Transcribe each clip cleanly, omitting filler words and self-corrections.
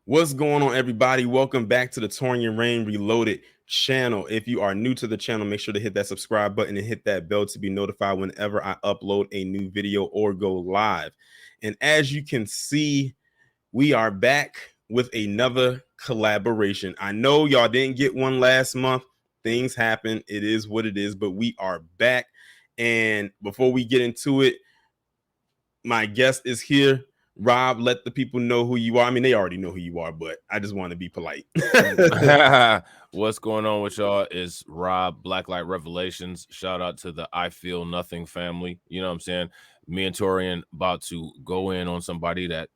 What's going on, everybody? Welcome back to the Taurean Reloaded channel. If you are new to the channel, make sure to hit that subscribe button and hit that bell to be notified whenever I upload a new video or go live. And as you can see, we are back with another collaboration. I know y'all didn't get one last month. Things happen. It is what it is, but we are back. And before we get into it, my guest is here. Rob, let the people know who you are. I mean, they already know who you are, but I just want to be polite. What's going on with y'all is Rob, Blacklight Revelations. Shout out to the I Feel Nothing family. You know what I'm saying? Me and Taurean about to go in on somebody that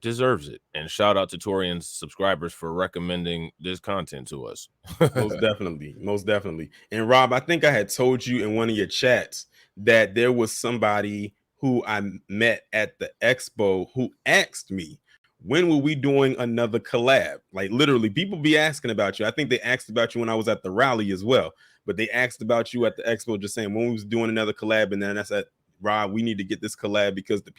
deserves it. And shout out to Taurean's subscribers for recommending this content to us. Most definitely. Most definitely. And Rob, I think I had told you in one of your chats that there was somebody who I met at the expo who asked me, when were we doing another collab? Like literally, people be asking about you. I think they asked about you when I was at the rally as well, but they asked about you at the expo, just saying when we was doing another collab. And then I said, Rob, we need to get this collab because the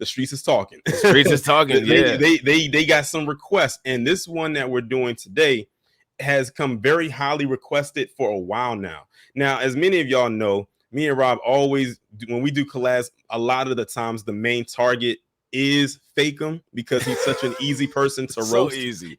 streets is talking. The streets is talking. Yeah, they got some requests, and this one that we're doing today has come very highly requested for a while now. Now, as many of y'all know, me and Rob always, when we do collabs, a lot of the times the main target is Fakem because he's such an easy person to so roast. easy.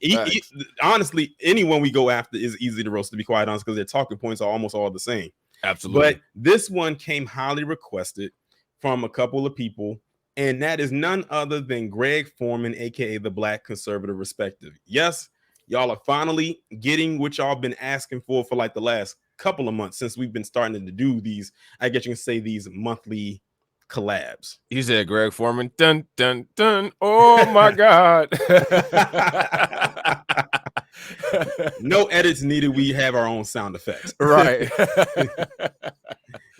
Honestly, anyone we go after is easy to roast, to be quite honest, because their talking points are almost all the same. Absolutely. But this one came highly requested from a couple of people, and that is none other than Greg Foreman, aka the Black Conservative Perspective. Yes, y'all are finally getting what y'all been asking for like the last couple of months since we've been starting to do these, I guess you can say, these monthly collabs. You said Greg Foreman. Dun, dun, dun. Oh, my God. No edits needed. We have our own sound effects. Right.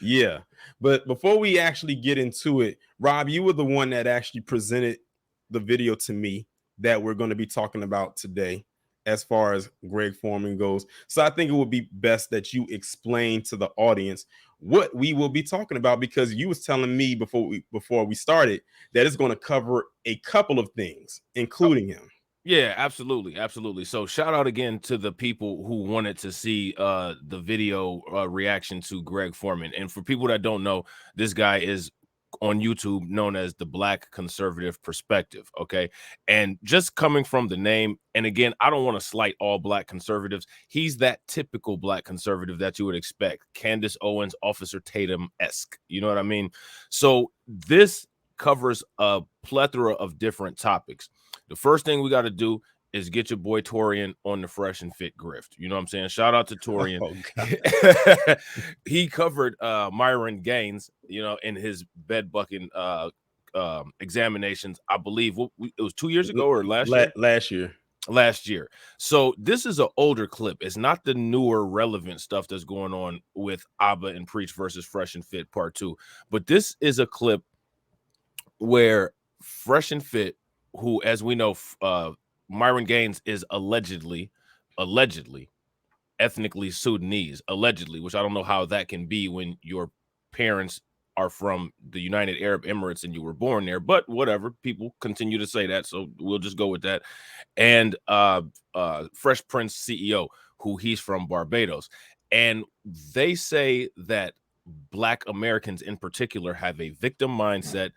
Yeah. But before we actually get into it, Rob, you were the one that actually presented the video to me that we're going to be talking about today as far as Greg Foreman goes. So I think it would be best that you explain to the audience what we will be talking about, because you was telling me before we started that it's going to cover a couple of things, including him. Yeah, absolutely. Absolutely. So shout out again to the people who wanted to see the video reaction to Greg Foreman. And for people that don't know, this guy is on YouTube known as the Black Conservative Perspective. Okay. And just coming from the name, and again, I don't want to slight all Black conservatives. He's that typical Black conservative that you would expect. Candace Owens, Officer Tatum-esque. You know what I mean? So this covers a plethora of different topics. The first thing we got to do is get your boy Taurean on the Fresh and Fit grift. You know what I'm saying? Shout out to Taurean. Oh, he covered Myron Gaines, you know, in his bed bucking examinations. I believe it was 2 years ago or last year. Last year. So this is an older clip. It's not the newer relevant stuff that's going on with Abba and Preach versus Fresh and Fit Part 2. But this is a clip where Fresh and Fit, who, as we know, Myron Gaines is allegedly ethnically Sudanese, allegedly, which I don't know how that can be when your parents are from the United Arab Emirates and you were born there, but whatever, people continue to say that, so we'll just go with that. And Fresh Prince CEO, who he's from Barbados, and they say that Black Americans in particular have a victim mindset.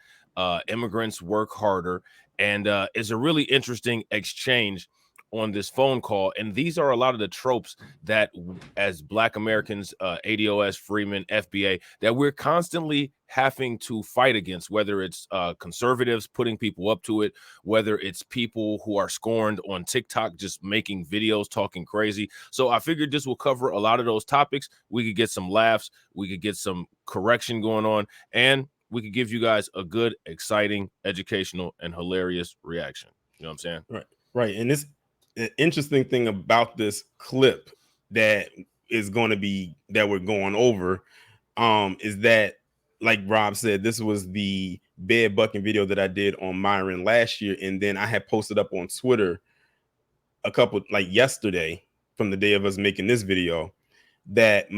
Immigrants work harder, and it's a really interesting exchange on this phone call. And these are a lot of the tropes that as Black Americans, ADOS, Freeman, FBA, that we're constantly having to fight against, whether it's conservatives putting people up to it, whether it's people who are scorned on TikTok, just making videos, talking crazy. So I figured this will cover a lot of those topics. We could get some laughs, we could get some correction going on, and we could give you guys a good, exciting, educational, and hilarious reaction. You know what I'm saying? Right. And this interesting thing about this clip that is going to be that we're going over is that, like Rob said, this was the bed bucking video that I did on Myron last year, and then I had posted up on Twitter a couple, like yesterday, from the day of us making this video, that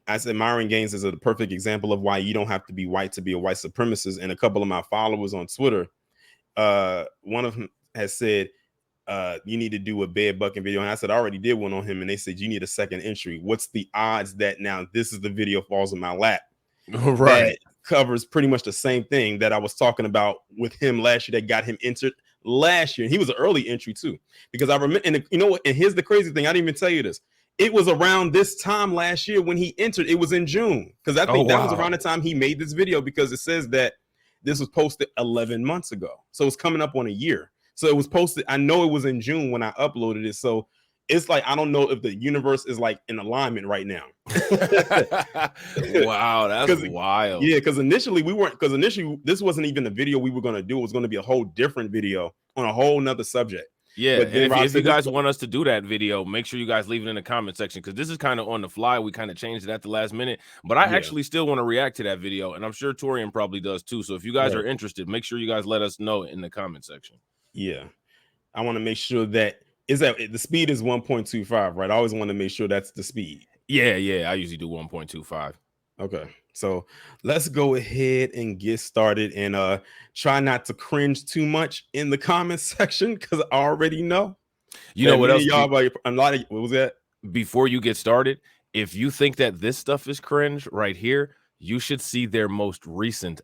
I said Myron Gaines is a perfect example of why you don't have to be white to be a white supremacist. And a couple of my followers on Twitter, one of them has said, you need to do a bed bucking video. And I said, I already did one on him. And they said, you need a second entry. What's the odds that now this is the video falls in my lap? Right. That covers pretty much the same thing that I was talking about with him last year that got him entered last year. And he was an early entry too, because I remember, and you know what? And here's the crazy thing. I didn't even tell you this. It was around this time last year when he entered. It was in June, because I think that was around the time he made this video, because it says that this was posted 11 months ago. So it's coming up on a year. So it was posted. I know it was in June when I uploaded it. So it's like, I don't know if the universe is like in alignment right now. Wow, that's wild. Yeah, because initially this wasn't even a video we were going to do. It was going to be a whole different video on a whole nother subject. Yeah, and if you guys want us to do that video, make sure you guys leave it in the comment section, because this is kind of on the fly. We kind of changed it at the last minute, but I actually still want to react to that video, and I'm sure Taurean probably does too. So if you guys are interested, make sure you guys let us know in the comment section. Yeah, I want to make sure that the speed is 1.25, right? I always want to make sure that's the speed. Yeah, I usually do 1.25. Okay, so let's go ahead and get started, and try not to cringe too much in the comment section, because I already know. You know what else? What was that? Before you get started, if you think that this stuff is cringe right here, you should see their most recent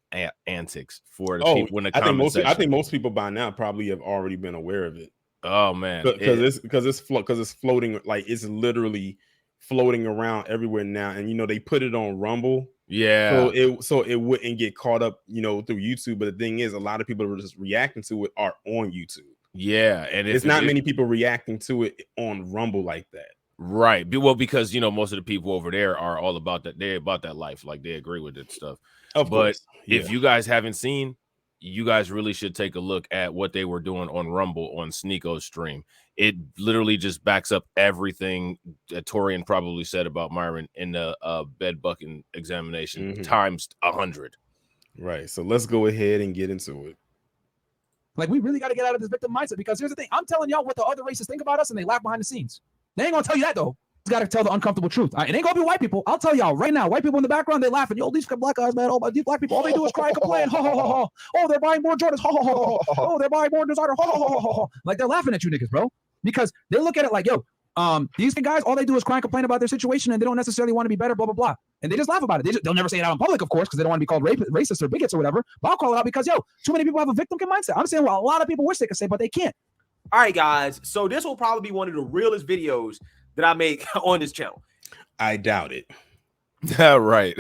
antics for the people in the comment section. I think most people by now probably have already been aware of it. Oh man, because it's floating, like it's literally floating around everywhere now, and you know they put it on Rumble, so it wouldn't get caught up, you know, through YouTube. But the thing is, a lot of people who are just reacting to it are on YouTube. Yeah, and it's not many people reacting to it on Rumble like that. Right. Well, because you know most of the people over there are all about that. They're about that life, like they agree with it stuff. Of course. If you guys haven't seen, you guys really should take a look at what they were doing on Rumble on Sneako's stream. It literally just backs up everything that Taurean probably said about Myron in the bed bucking examination times 100. Right. So let's go ahead and get into it. Like, we really got to get out of this victim mindset, because here's the thing. I'm telling y'all what the other races think about us, and they laugh behind the scenes. They ain't gonna tell you that though. You got to tell the uncomfortable truth. It ain't gonna be white people. I'll tell y'all right now. White people in the background, they laughing. Yo, these black guys, man. Oh, these black people, all they do is cry and complain. Ho, ho, ho, ho. Oh, they're buying more Jordans. Ho, ho, ho, ho. Oh, they're buying more designer. Ho, ho, ho, ho, ho. Like, they're laughing at you niggas, bro, because they look at it like, yo, these guys, all they do is cry and complain about their situation, and they don't necessarily want to be better, blah, blah, blah. And they just laugh about it. They'll never say it out in public, of course, because they don't want to be called racist or bigots or whatever. But I'll call it out because, yo, too many people have a victim mindset. I'm saying what a lot of people wish they could say, but they can't. All right, guys. So this will probably be one of the realest videos that I make on this channel. I doubt it. Right.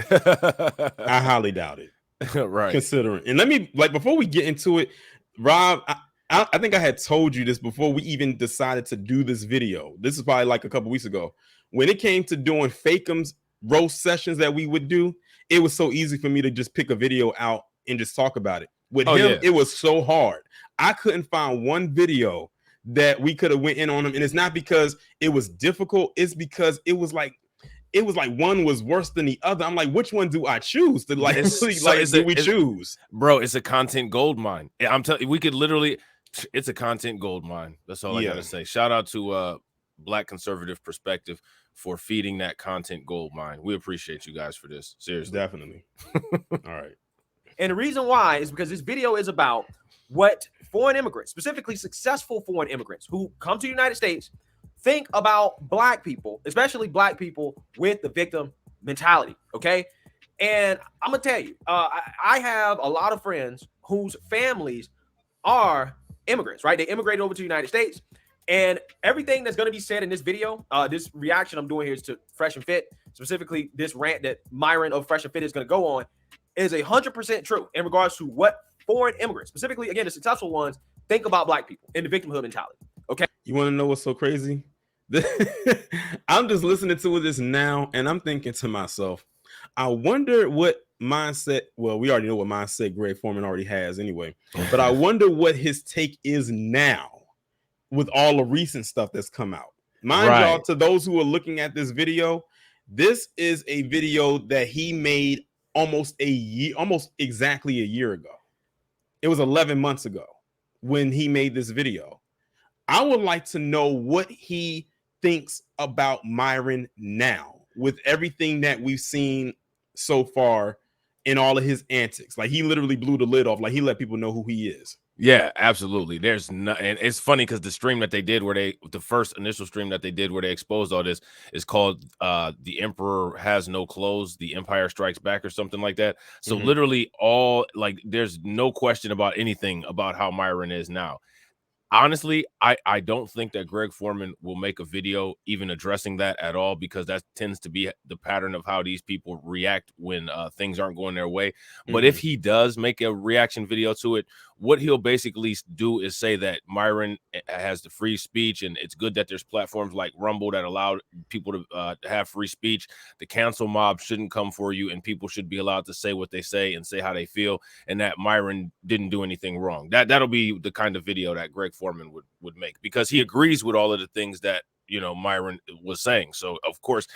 I highly doubt it. Right. Considering, and let me, like, before we get into it, Rob, I think I had told you this before we even decided to do this video. This is probably like a couple weeks ago. When it came to doing Fakeum's roast sessions that we would do, it was so easy for me to just pick a video out and just talk about it. With him, it was so hard. I couldn't find one video that we could have went in on him, and it's not because it was difficult. It's because it was like one was worse than the other. I'm like, which one do I choose? Do we choose? Bro, it's a content gold mine. I'm telling you, we could literally. It's a content gold mine. That's all I gotta say. Shout out to Black Conservative Perspective for feeding that content gold mine. We appreciate you guys for this. Seriously, definitely. All right. And the reason why is because this video is about what foreign immigrants, specifically successful foreign immigrants who come to the United States, think about black people, especially black people with the victim mentality. Okay. And I'm going to tell you, I have a lot of friends whose families are immigrants, right? They immigrated over to the United States. And everything that's going to be said in this video, this reaction I'm doing here is to Fresh and Fit, specifically this rant that Myron of Fresh and Fit is going to go on, is 100% true in regards to what foreign immigrants, specifically, again, the successful ones, think about black people and the victimhood mentality. Okay. You want to know what's so crazy? I'm just listening to this now, and I'm thinking to myself, I wonder what mindset. Well, we already know what mindset Greg Foreman already has anyway, but I wonder what his take is now with all the recent stuff that's come out. Mind y'all, to those who are looking at this video, this is a video that he made almost exactly a year ago. It was 11 months ago when he made this video. I would like to know what he thinks about Myron now with everything that we've seen so far in all of his antics. Like, he literally blew the lid off. Like, he let people know who he is. Yeah, absolutely. There's no, and it's funny because the stream that they did the first initial stream that they did where they exposed all this is called The Emperor Has No Clothes, The Empire Strikes Back or something like that. So literally there's no question about anything about how Myron is now. Honestly, I don't think that Greg Foreman will make a video even addressing that at all, because that tends to be the pattern of how these people react when things aren't going their way. But if he does make a reaction video to it, what he'll basically do is say that Myron has the free speech, and it's good that there's platforms like Rumble that allow people to have free speech. The cancel mob shouldn't come for you, and people should be allowed to say what they say and say how they feel, and that Myron didn't do anything wrong. That'll be the kind of video that Greg Foreman would make, because he agrees with all of the things that Myron was saying. So of course,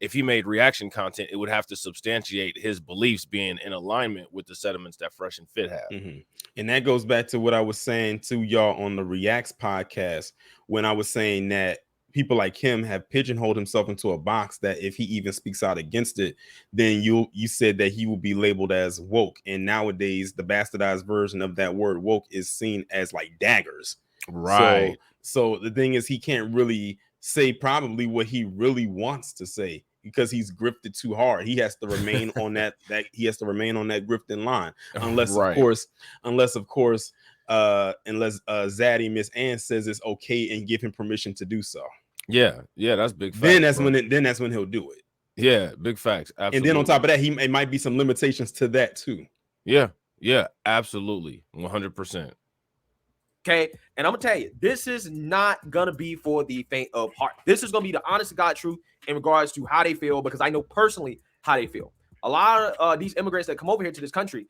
if he made reaction content, it would have to substantiate his beliefs being in alignment with the sentiments that Fresh and Fit have. And that goes back to what I was saying to y'all on the Reacts podcast, when I was saying that people like him have pigeonholed himself into a box that if he even speaks out against it, then you said that he will be labeled as woke. And nowadays, the bastardized version of that word woke is seen as like daggers. Right. So the thing is, he can't really say probably what he really wants to say, because he's grifted too hard. He has to remain on that he has to remain on that grifting line, unless of course Zaddy Miss Ann says it's okay and give him permission to do so. Yeah, that's big facts. Then that's when he'll do it. Yeah, big facts. Absolutely. And then on top of that, it might be some limitations to that too. Yeah, absolutely, 100%. Okay, and I'm gonna tell you, this is not gonna be for the faint of heart. This is gonna be the honest to God truth in regards to how they feel, because I know personally how they feel. A lot of these immigrants that come over here to this country,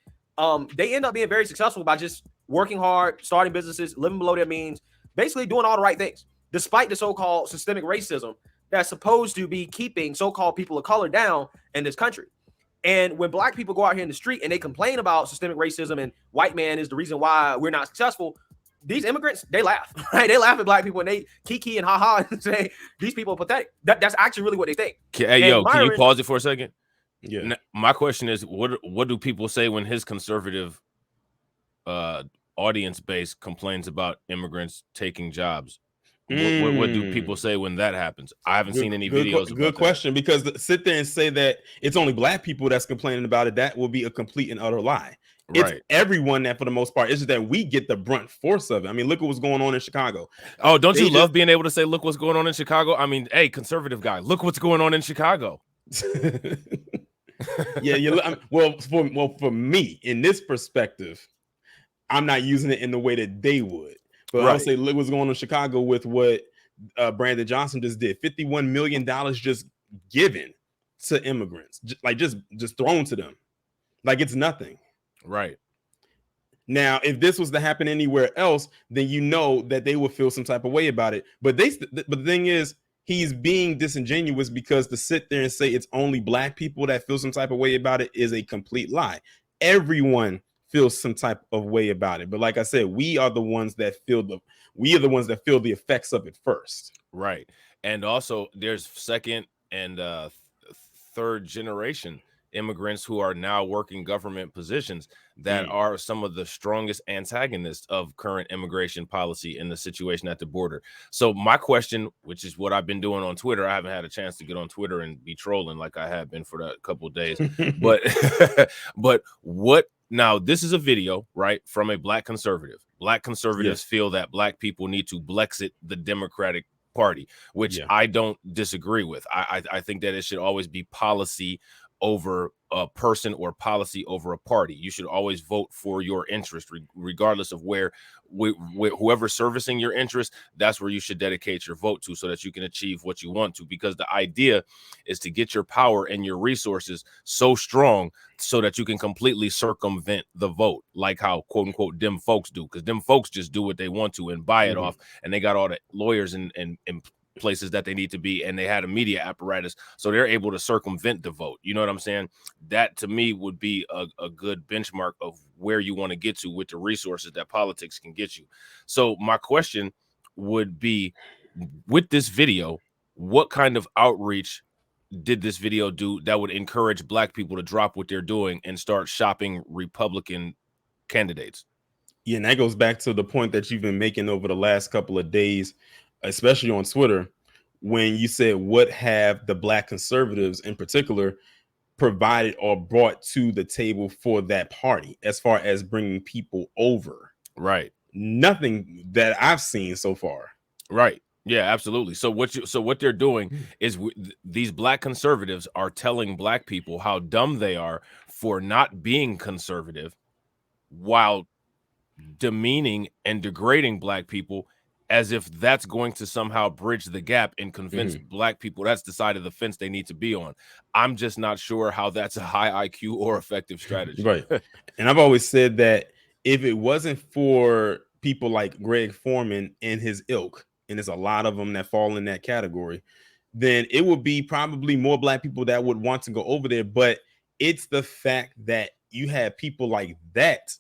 they end up being very successful by just working hard, starting businesses, living below their means, basically doing all the right things, despite the so-called systemic racism that's supposed to be keeping so-called people of color down in this country. And when black people go out here in the street and they complain about systemic racism and white man is the reason why we're not successful, these immigrants, they laugh, right? They laugh at black people and they kiki and haha and say these people are pathetic. That's actually really what they think. Hey, Myron, can you pause it for a second? Yeah. My question is, what do people say when his conservative audience base complains about immigrants taking jobs? What do people say when that happens? I haven't seen any videos. Good question, because sit there and say that it's only black people that's complaining about it, that will be a complete and utter lie. It's everyone that, for the most part, it's just that we get the brunt force of it. I mean, look at what's going on in Chicago. Oh, don't you love being able to say, look what's going on in Chicago? I mean, hey, conservative guy, look what's going on in Chicago. Yeah, for me, in this perspective, I'm not using it in the way that they would. But I would say, look what's going on in Chicago with what Brandon Johnson just did. $51 million just given to immigrants, just thrown to them like it's nothing. Right. Now, if this was to happen anywhere else, then you know that they would feel some type of way about it. But the thing is, he's being disingenuous, because to sit there and say it's only black people that feel some type of way about it is a complete lie. Everyone feels some type of way about it. But like I said, we are the ones that feel the effects of it first. Right. And also there's second and third generation immigrants who are now working government positions that are some of the strongest antagonists of current immigration policy in the situation at the border. So my question, which is what I've been doing on Twitter, I haven't had a chance to get on Twitter and be trolling like I have been for a couple of days, but what now, this is a video, right, from a black conservative. Black conservatives feel that black people need to Blexit the Democratic Party, which I don't disagree with. I think that it should always be policy over a person or policy over a party. You should always vote for your interest, regardless of where whoever's servicing your interest, that's where you should dedicate your vote to, so that you can achieve what you want to. Because the idea is to get your power and your resources so strong so that you can completely circumvent the vote, like how quote unquote them folks do, because them folks just do what they want to and buy it off, and they got all the lawyers and places that they need to be, and they had a media apparatus, so they're able to circumvent the vote. You know what I'm saying? That to me would be a good benchmark of where you want to get to with the resources that politics can get you. So my question would be, with this video, what kind of outreach did this video do that would encourage black people to drop what they're doing and start shopping Republican candidates? Yeah, and that goes back to the point that you've been making over the last couple of days, especially on Twitter, when you said, what have the Black conservatives in particular provided or brought to the table for that party as far as bringing people over? Right. Nothing that I've seen so far. Right. Yeah, absolutely. So what they're doing is these Black conservatives are telling Black people how dumb they are for not being conservative, while demeaning and degrading Black people as if that's going to somehow bridge the gap and convince Black people that's the side of the fence they need to be on. I'm just not sure how that's a high IQ or effective strategy. Right. And I've always said that if it wasn't for people like Greg Foreman and his ilk, and there's a lot of them that fall in that category, then it would be probably more Black people that would want to go over there. But it's the fact that you have people like that.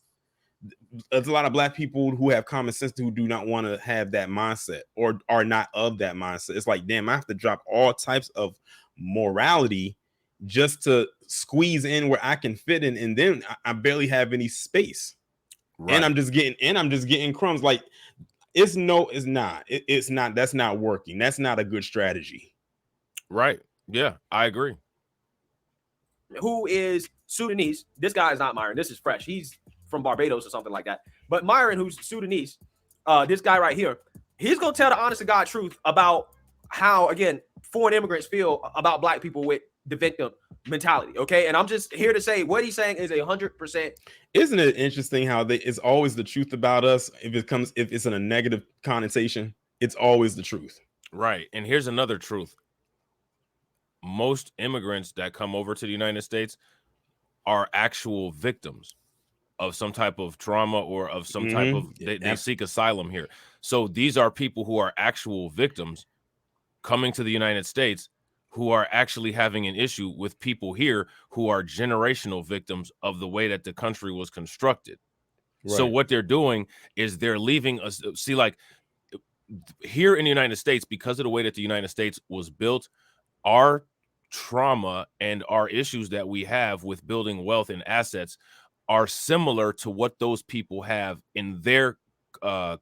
There's a lot of Black people who have common sense who do not want to have that mindset or are not of that mindset. It's like, damn, I have to drop all types of morality just to squeeze in where I can fit in, and then I barely have any space. Right. And I'm just getting crumbs. Like, it's not. That's not working. That's not a good strategy. Right. Yeah, I agree. Who is Sudanese? This guy is not Myron. This is fresh. He's from Barbados or something like that. But Myron, who's Sudanese, this guy right here, he's gonna tell the honest to God truth about how, again, foreign immigrants feel about Black people with the victim mentality. Okay, and I'm just here to say what he's saying is 100%. Isn't it interesting how it's always the truth about us? If it's in a negative connotation, it's always the truth. Right. And here's another truth. Most immigrants that come over to the United States are actual victims of some type of trauma or of some type of they seek asylum here. So these are people who are actual victims coming to the United States who are actually having an issue with people here who are generational victims of the way that the country was constructed. Right. So what they're doing is they're leaving us. See, like here in the United States, because of the way that the United States was built, our trauma and our issues that we have with building wealth and assets are similar to what those people have in their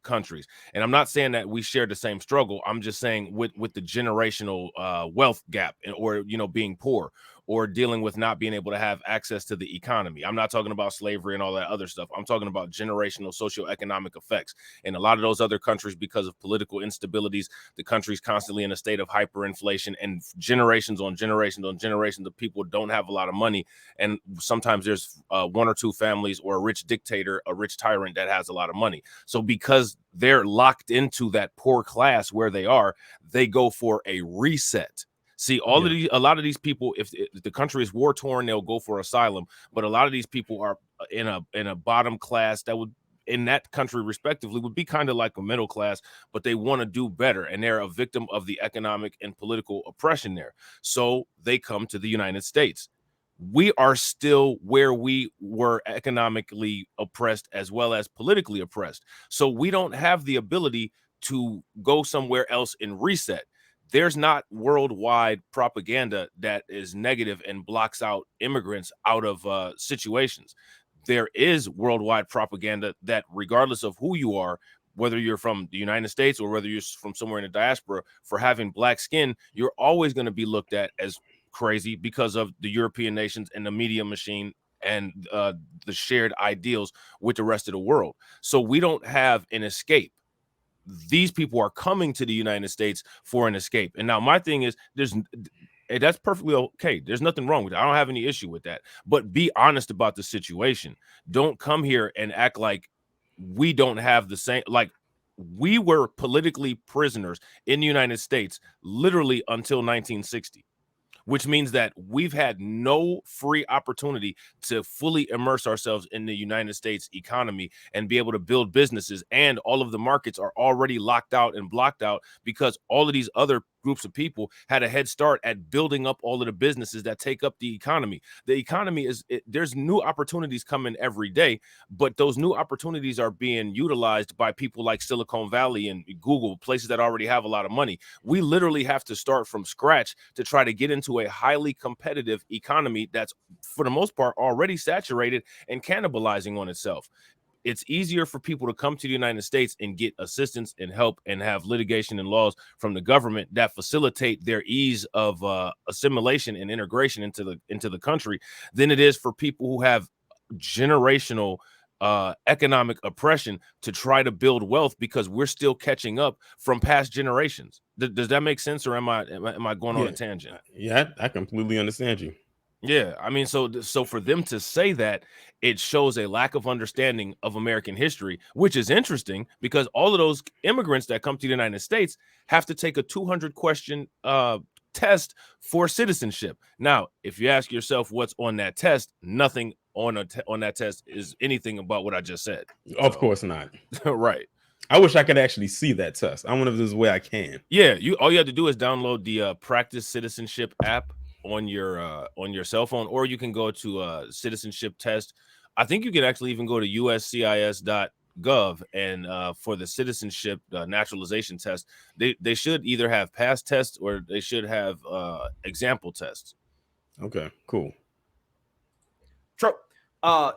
countries. And I'm not saying that we share the same struggle. I'm just saying with the generational wealth gap, or being poor, or dealing with not being able to have access to the economy. I'm not talking about slavery and all that other stuff. I'm talking about generational socioeconomic effects. In a lot of those other countries, because of political instabilities, the country's constantly in a state of hyperinflation, and generations on generations on generations of people don't have a lot of money. And sometimes there's one or two families or a rich dictator, a rich tyrant that has a lot of money. So because they're locked into that poor class where they are, they go for a reset. See, a lot of these people, if the country is war torn, they'll go for asylum. But a lot of these people are in a bottom class that would, in that country respectively, would be kind of like a middle class, but they want to do better, and they're a victim of the economic and political oppression there. So they come to the United States. We are still where we were economically oppressed as well as politically oppressed. So we don't have the ability to go somewhere else and reset. There's not worldwide propaganda that is negative and blocks out immigrants out of situations. There is worldwide propaganda that, regardless of who you are, whether you're from the United States or whether you're from somewhere in the diaspora, for having Black skin, you're always going to be looked at as crazy because of the European nations and the media machine and the shared ideals with the rest of the world. So we don't have an escape. These people are coming to the United States for an escape. And now my thing is, that's perfectly okay. There's nothing wrong with it. I don't have any issue with that. But be honest about the situation. Don't come here and act like we don't have the same, like we were politically prisoners in the United States literally until 1960. Which means that we've had no free opportunity to fully immerse ourselves in the United States economy and be able to build businesses. And all of the markets are already locked out and blocked out because all of these other groups of people had a head start at building up all of the businesses that take up the economy. The economy there's new opportunities coming every day, but those new opportunities are being utilized by people like Silicon Valley and Google, places that already have a lot of money. We literally have to start from scratch to try to get into a highly competitive economy that's, for the most part, already saturated and cannibalizing on itself. it's easier for people to come to the United States and get assistance and help and have litigation and laws from the government that facilitate their ease of assimilation and integration into the country than it is for people who have generational economic oppression to try to build wealth, because we're still catching up from past generations. Does that make sense, or am I going on a tangent? Yeah, I completely understand you. Yeah, I mean, so for them to say that, it shows a lack of understanding of American history, which is interesting because all of those immigrants that come to the United States have to take a 200-question test for citizenship. Now, if you ask yourself what's on that test, nothing on that test is anything about what I just said. Of course not. Right. I wish I could actually see that test. I wonder if there's a way I can. Yeah, all you have to do is download the Practice Citizenship app on your cell phone, or you can go to citizenship test. I think you can actually even go to uscis.gov and for the citizenship naturalization test, they should either have past tests or they should have example tests. Okay, cool. True.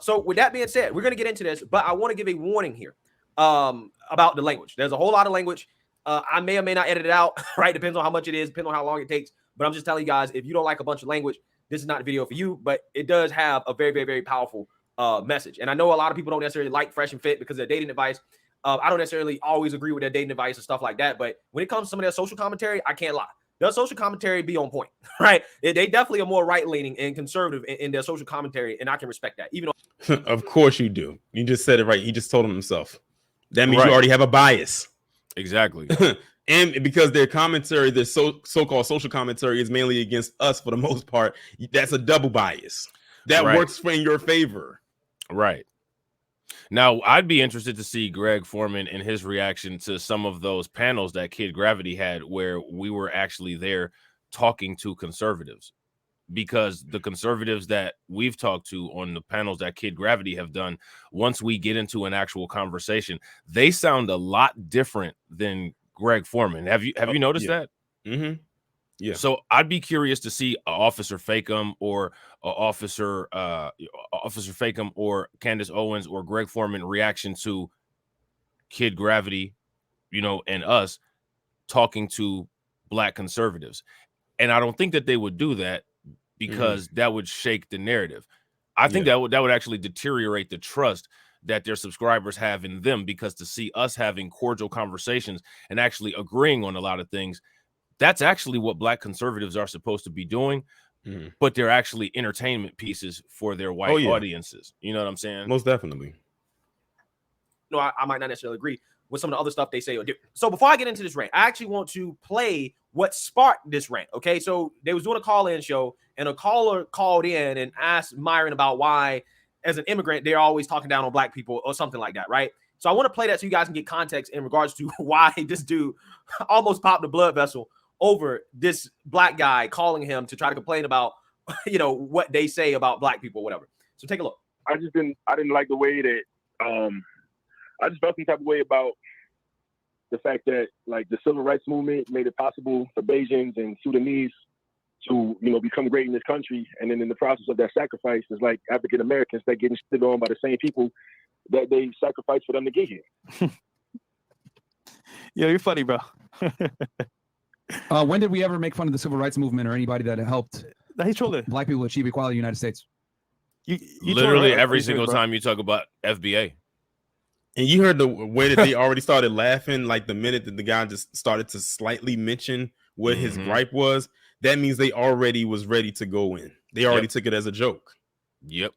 So with that being said, we're going to get into this, but I want to give a warning here about the language. There's a whole lot of language. I may or may not edit it out, right? Depends on how much it is, depends on how long it takes. But I'm just telling you guys, if you don't like a bunch of language, this is not the video for you, but it does have a very, very, very powerful message. And I know a lot of people don't necessarily like Fresh and Fit because of their dating advice. I don't necessarily always agree with their dating advice and stuff like that. But when it comes to some of their social commentary, I can't lie. Their social commentary be on point, right? They definitely are more right-leaning and conservative in their social commentary, and I can respect that. Even though of course you do. You just said it right. He just told him himself. That means you already have a bias. Exactly. And because their commentary, their so-called social commentary is mainly against us for the most part, that's a double bias. That works in your favor. Right. Now, I'd be interested to see Greg Foreman and his reaction to some of those panels that Kid Gravity had where we were actually there talking to conservatives, because the conservatives that we've talked to on the panels that Kid Gravity have done, once we get into an actual conversation, they sound a lot different than Greg Foreman. Have you noticed that? Mm-hmm. Yeah. So I'd be curious to see Officer Fakem or Officer Fakem or Candace Owens or Greg Foreman reaction to Kid Gravity, and us talking to Black conservatives. And I don't think that they would do that because that would shake the narrative. I think that would actually deteriorate the trust that their subscribers have in them, because to see us having cordial conversations and actually agreeing on a lot of things, that's actually what Black conservatives are supposed to be doing, but they're actually entertainment pieces for their white audiences. You know what I'm saying? Most definitely. No, I might not necessarily agree with some of the other stuff they say or do. So before I get into this rant, I actually want to play what sparked this rant. Okay, so they was doing a call-in show, and a caller called in and asked Myron about why, as an immigrant, they're always talking down on Black people or something like that, right? So I want to play that so you guys can get context in regards to why this dude almost popped a blood vessel over this Black guy calling him to try to complain about, what they say about Black people or whatever. So take a look. I didn't like the way that I just felt some type of way about the fact that, like, the civil rights movement made it possible for Bajans and Sudanese to, become great in this country. And then in the process of that sacrifice, it's like African Americans that getting stood on by the same people that they sacrificed for them to get here. Yo, you're funny, bro. When did we ever make fun of the civil rights movement or anybody that helped Black people achieve equality in the United States? You literally every single time you talk about FBA. And you heard the way that they already started laughing, like the minute that the guy just started to slightly mention what his gripe was. That means they already was ready to go in. They already took it as a joke. Yep.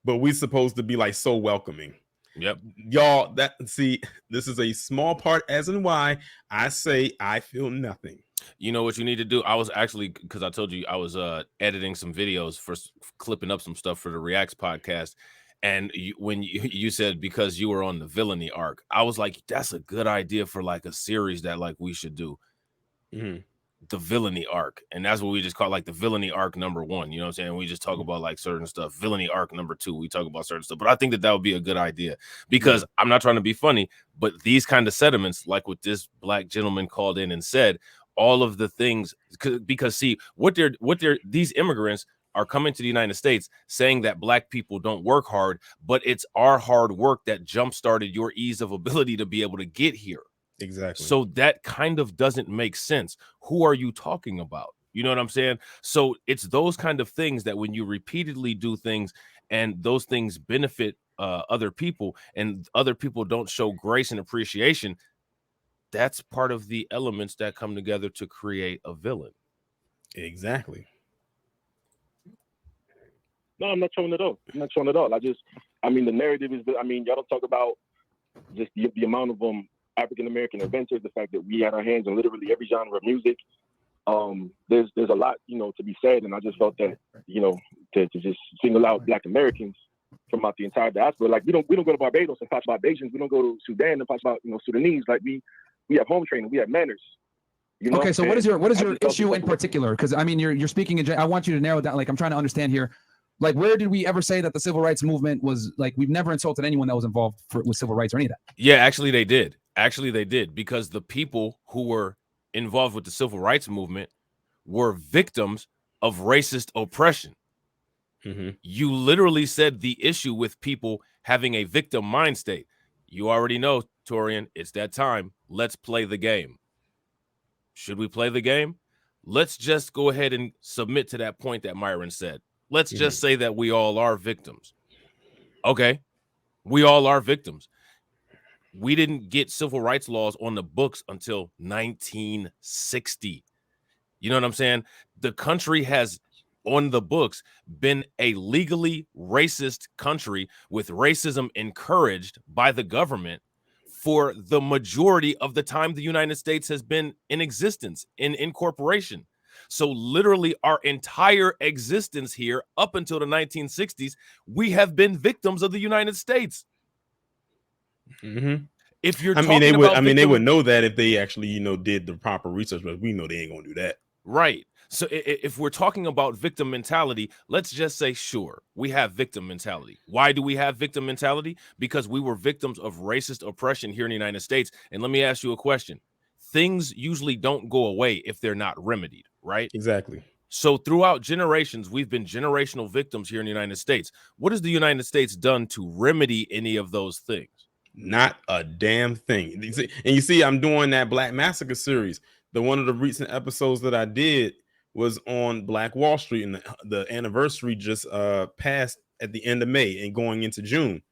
But we're supposed to be like so welcoming. Yep. Y'all, this is a small part as in why I say I feel nothing. You know what you need to do? I was actually, because I told you I was editing some videos for clipping up some stuff for the Reacts podcast. And when you said because you were on the villainy arc, I was like, that's a good idea for like a series that like we should do. The villainy arc. And that's what we just call like the villainy arc #1. You know what I'm saying? We just talk about like certain stuff. Villainy arc #2, we talk about certain stuff. But I think that would be a good idea, because I'm not trying to be funny, but these kind of sentiments, like what this Black gentleman called in and said, all of the things, because see what these immigrants are coming to the United States saying that black people don't work hard, but it's our hard work that jump-started your ease of ability to be able to get here. Exactly. So that kind of doesn't make sense. Who are you talking about? You know what I'm saying? So it's those kind of things that when you repeatedly do things and those things benefit other people and other people don't show grace and appreciation, that's part of the elements that come together to create a villain. Exactly. No, I'm not showing it all. I'm not showing it all. I mean, the narrative is, I mean, y'all don't talk about just the amount of African American inventors, the fact that we had our hands in literally every genre of music. There's a lot, you know, to be said, and I just felt that, you know, to just single out Black Americans from out the entire diaspora. Like we don't go to Barbados and talk about Bajans. We don't go to Sudan and talk about, you know, Sudanese. Like we have home training, we have manners. You know? Okay, so what is your issue in particular? Because I mean, you're speaking in. I want you to narrow it down. Like I'm trying to understand here. Like, where did we ever say that the civil rights movement was like? We've never insulted anyone that was involved with civil rights or any of that. Yeah, actually, they did. Because the people who were involved with the civil rights movement were victims of racist oppression. Mm-hmm. You literally said the issue with people having a victim mind state. You already know, Taurean, it's that time. Let's play the game. Should we play the game? Let's just go ahead and submit to that point that Myron said. Let's just say that we all are victims. Okay, we all are victims. We didn't get civil rights laws on the books until 1960. You know what I'm saying? The country has, on the books, been a legally racist country with racism encouraged by the government for the majority of the time the United States has been in existence, in incorporation. So literally our entire existence here up until the 1960s, we have been victims of the United States. Mm-hmm. If you're they would know that if they actually, you know, did the proper research, but we know they ain't gonna do that. Right. So if we're talking about victim mentality, let's just say, sure, we have victim mentality. Why do we have victim mentality? Because we were victims of racist oppression here in the United States. And let me ask you a question. Things usually don't go away if they're not remedied, right? Exactly. So throughout generations, we've been generational victims here in the United States. What has the United States done to remedy any of those things? Not a damn thing. And you see, I'm doing that Black Massacre series. One of the recent episodes that I did was on Black Wall Street, and the anniversary just passed at the end of May and going into June.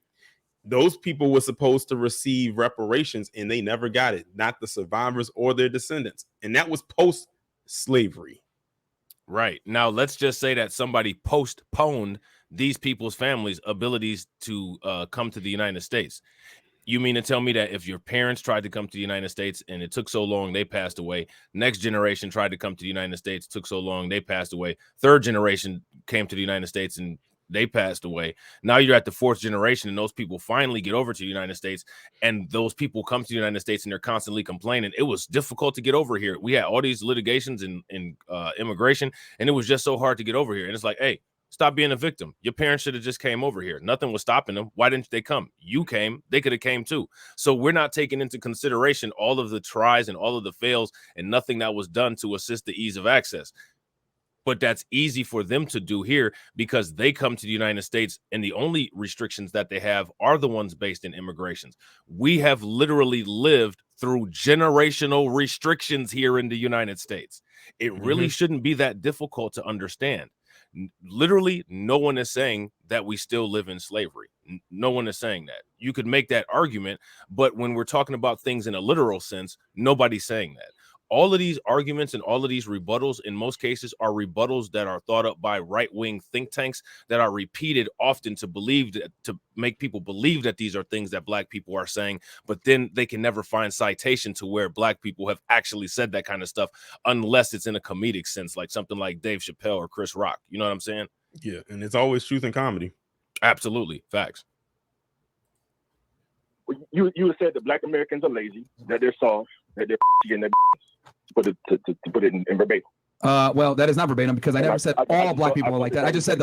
Those people were supposed to receive reparations, and they never got it. Not the survivors or their descendants, and that was post-slavery. Right. Now, let's just say that somebody postponed these people's families' abilities to come to the United States. You mean to tell me that if your parents tried to come to the United States and it took so long, they passed away. Next generation tried to come to the United States, took so long, they passed away. Third generation came to the United States and they passed away. Now you're at the fourth generation and those people finally get over to the United States, and those people come to the United States and they're constantly complaining. It was difficult to get over here. We had all these litigations and immigration, and it was just so hard to get over here. And it's like, hey, stop being a victim. Your parents should have just came over here. Nothing was stopping them. Why didn't they come? You came. They could have came too. So we're not taking into consideration all of the tries and all of the fails and nothing that was done to assist the ease of access. But that's easy for them to do here because they come to the United States and the only restrictions that they have are the ones based in immigrations. We have literally lived through generational restrictions here in the United States. It really shouldn't be that difficult to understand. Literally, no one is saying that we still live in slavery. No one is saying that. You could make that argument, but when we're talking about things in a literal sense, nobody's saying that. All of these arguments and all of these rebuttals, in most cases, are rebuttals that are thought up by right-wing think tanks that are repeated often to make people believe that these are things that Black people are saying, but then they can never find citation to where Black people have actually said that kind of stuff unless it's in a comedic sense, like something like Dave Chappelle or Chris Rock. You know what I'm saying? Yeah, and it's always truth in comedy. Absolutely. Facts. You said that Black Americans are lazy, that they're soft, that they're and they're to put it in verbatim. Well, that is not verbatim because I never said all Black people are like that. I just said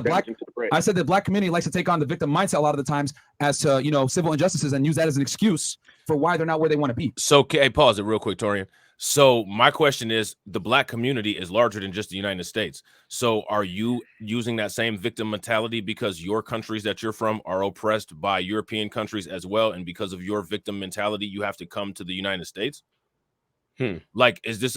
I said the Black community likes to take on the victim mindset a lot of the times as to, civil injustices and use that as an excuse for why they're not where they want to be. So, okay, pause it real quick, Taurean. So my question is, the black community is larger than just the United States. So are you using that same victim mentality because your countries that you're from are oppressed by European countries as well, and because of your victim mentality, you have to come to the United States? Like, is this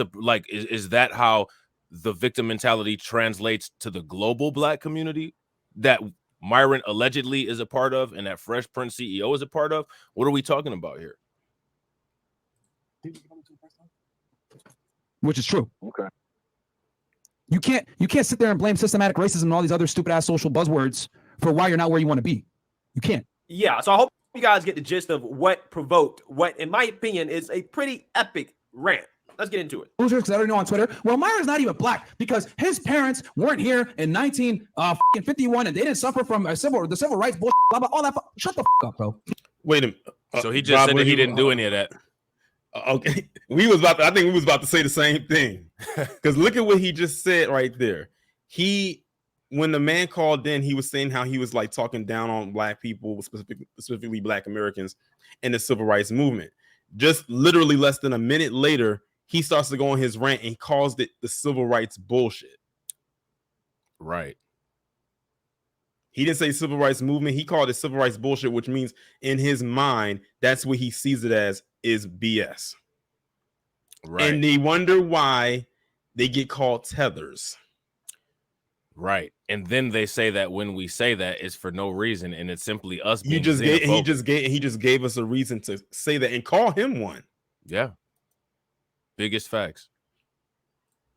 is that how the victim mentality translates to the global black community that Myron allegedly is a part of and that Fresh Prince CEO is a part of? What are we talking about here? Which is true. Okay. You can't sit there and blame systematic racism and all these other stupid ass social buzzwords for why you're not where you want to be. You can't. Yeah, so I hope you guys get the gist of what provoked what, in my opinion, is a pretty epic rant. Let's get into it. Losers, because I already know on Twitter. Well, Myron's not even black because his parents weren't here in 1951 and they didn't suffer from the civil rights bullshit. Blah, blah, all that. Shut the up, bro. Wait a minute. So he just said that he didn't do any of that. Okay, I think we was about to say the same thing, because look at what he just said right there. When the man called in, he was saying how he was like talking down on black people, specifically black Americans, and the civil rights movement. Just literally less than a minute later, he starts to go on his rant and calls it the civil rights bullshit. Right. He didn't say civil rights movement. He called it civil rights bullshit, which means in his mind, that's what he sees it as, is BS. Right. And they wonder why they get called tethers. Right. And then they say that when we say that, it's for no reason, and it's simply us being He just gave us a reason to say that and call him one. Yeah. Biggest facts.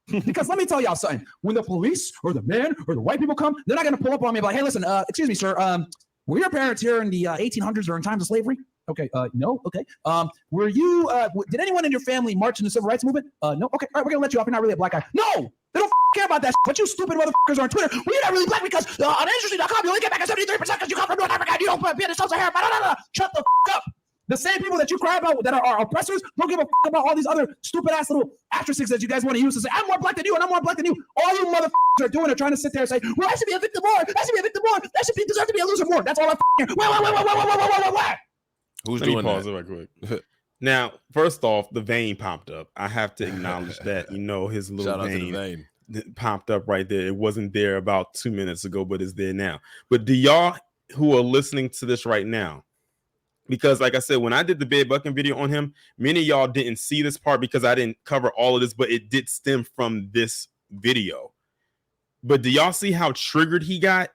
Because let me tell y'all something. When the police or the men or the white people come, they're not going to pull up on me and be like, hey, listen, excuse me, sir. Were your parents here in the 1800s or in times of slavery? Okay. No. Okay. Were you, did anyone in your family march in the civil rights movement? No. Okay. All right. We're going to let you off. You're not really a black guy. No. They don't care about that shit. But you stupid motherfuckers are on Twitter. Well, you're not really black because on Interesting.com, you only get back at 73% because you come from North Africa and you don't be in the Sub-Saharan. Shut the up. The same people that you cry about that are oppressors don't give a about all these other stupid ass little asterisks that you guys want to use to say, I'm more black than you and I'm more black than you. All you motherfuckers are doing are trying to sit there and say, well, I should be a victim more. I should be a victim more. I should deserve to be a loser more. That's all I'm hearing. What? Who's Let me doing pause that? it right quick. Now, first off, the vein popped up. I have to acknowledge that. His little Shout out to the vein. popped up right there. It wasn't there about 2 minutes ago, but it's there now. But do y'all who are listening to this right now, because like I said, when I did the bed bucking video on him, many of y'all didn't see this part because I didn't cover all of this, but it did stem from this video. But do y'all see how triggered he got?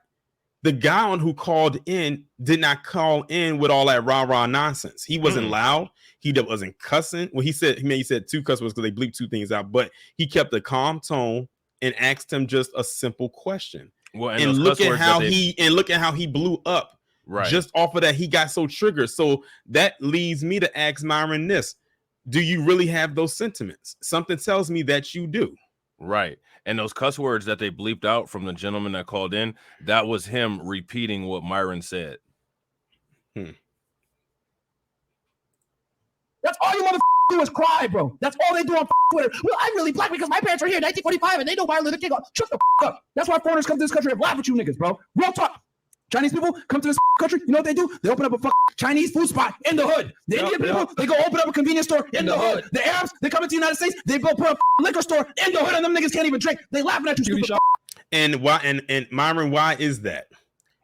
The guy on who called in did not call in with all that rah-rah nonsense. He wasn't loud. He wasn't cussing. Well, he said 2 cuss words because they bleeped 2 things out, but he kept a calm tone and asked him just a simple question. Well, and look at how he blew up. Right. Just off of that, he got so triggered. So that leads me to ask Myron this. Do you really have those sentiments? Something tells me that you do. Right. And those cuss words that they bleeped out from the gentleman that called in, that was him repeating what Myron said. That's all you motherfuckers do is cry, bro. That's all they do on Twitter. Well, I'm really black because my parents were here in 1945 and they know Martin Luther King. Shut the up. That's why foreigners come to this country and laugh at you niggas, bro. Real talk. Chinese people come to this country. You know what they do? They open up a Chinese food spot in the hood. The Indian people, they go open up a convenience store in the hood. The Arabs, they come into the United States. They go put a liquor store in the hood, and them niggas can't even drink. They laughing at you, stupid. And why? And Myron, why is that?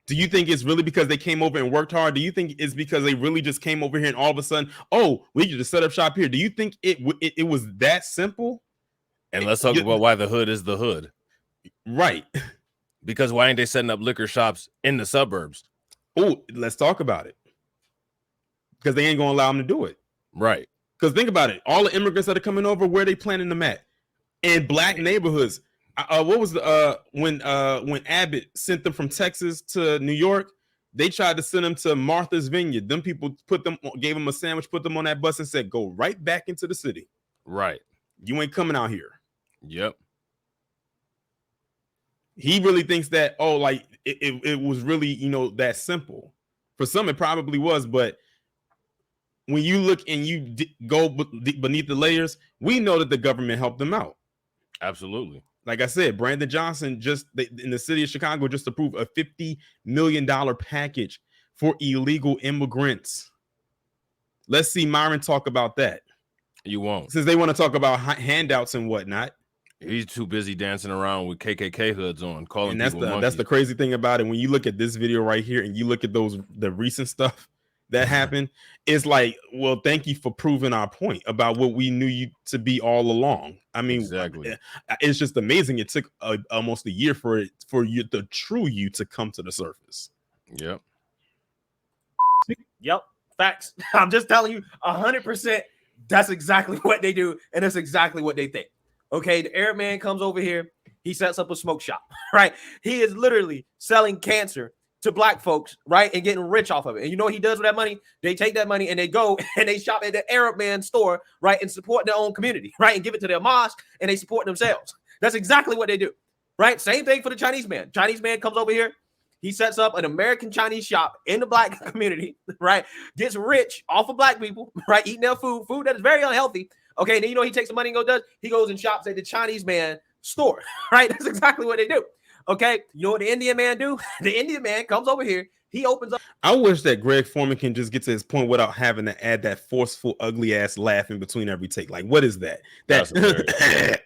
Do you think it's really because they came over and worked hard? Do you think it's because they really just came over here and all of a sudden, oh, we can just set up shop here? Do you think it was that simple? And let's talk about why the hood is the hood. Right. Because why ain't they setting up liquor shops in the suburbs? Oh, let's talk about it. Because they ain't going to allow them to do it. Right. Because think about it. All the immigrants that are coming over, where are they planting them at? In black neighborhoods. What was the when Abbott sent them from Texas to New York? They tried to send them to Martha's Vineyard. Them people gave them a sandwich, put them on that bus and said, go right back into the city. Right. You ain't coming out here. Yep. He really thinks that, oh, like it was really, that simple. For some, it probably was. But when you look and you go beneath the layers, we know that the government helped them out. Absolutely. Like I said, Brandon Johnson in the city of Chicago just approved a $50 million package for illegal immigrants. Let's see Myron talk about that. You won't. Since they want to talk about handouts and whatnot. He's too busy dancing around with KKK hoods on, calling and that's people monkeys. That's the crazy thing about it. When you look at this video right here and you look at the recent stuff that happened, it's like, well, thank you for proving our point about what we knew you to be all along. I mean, exactly. It's just amazing. It took almost a year for you, the true you, to come to the surface. Yep. Yep. Facts. I'm just telling you 100%. That's exactly what they do. And that's exactly what they think. Okay. The Arab man comes over here. He sets up a smoke shop, right? He is literally selling cancer to black folks, right? And getting rich off of it. And you know what he does with that money? They take that money and they go and they shop at the Arab man store, right? And support their own community, right? And give it to their mosque and they support themselves. That's exactly what they do, right? Same thing for the Chinese man. Chinese man comes over here. He sets up an American Chinese shop in the black community, right? Gets rich off of black people, right? Eating their food that is very unhealthy. Okay, and then you know he takes the money and he goes and shops at the Chinese man store, right? That's exactly what they do. Okay, you know what the Indian man do? The Indian man comes over here. He opens up. I wish that Greg Foreman can just get to his point without having to add that forceful, ugly ass laugh in between every take. Like, what is that? That's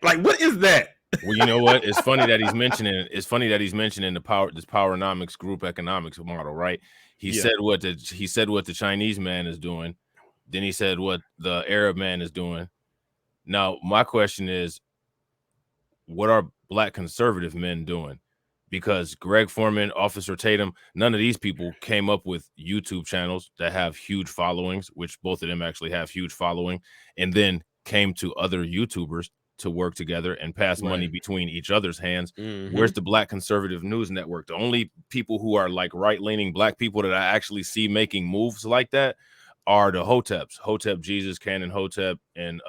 like, what is that? Well, you know what? It's funny that he's mentioning. It's funny that he's mentioning this Powernomics group economics model, right? He said what the Chinese man is doing. Then he said what the Arab man is doing. Now, my question is, what are black conservative men doing? Because Greg Foreman, Officer Tatum, none of these people came up with YouTube channels that have huge followings, which both of them actually have huge following, and then came to other YouTubers to work together and pass money between each other's hands. Where's the Black Conservative News Network? The only people who are like right-leaning black people that I actually see making moves like that are the Hoteps, Hotep Jesus, Canon Hotep, and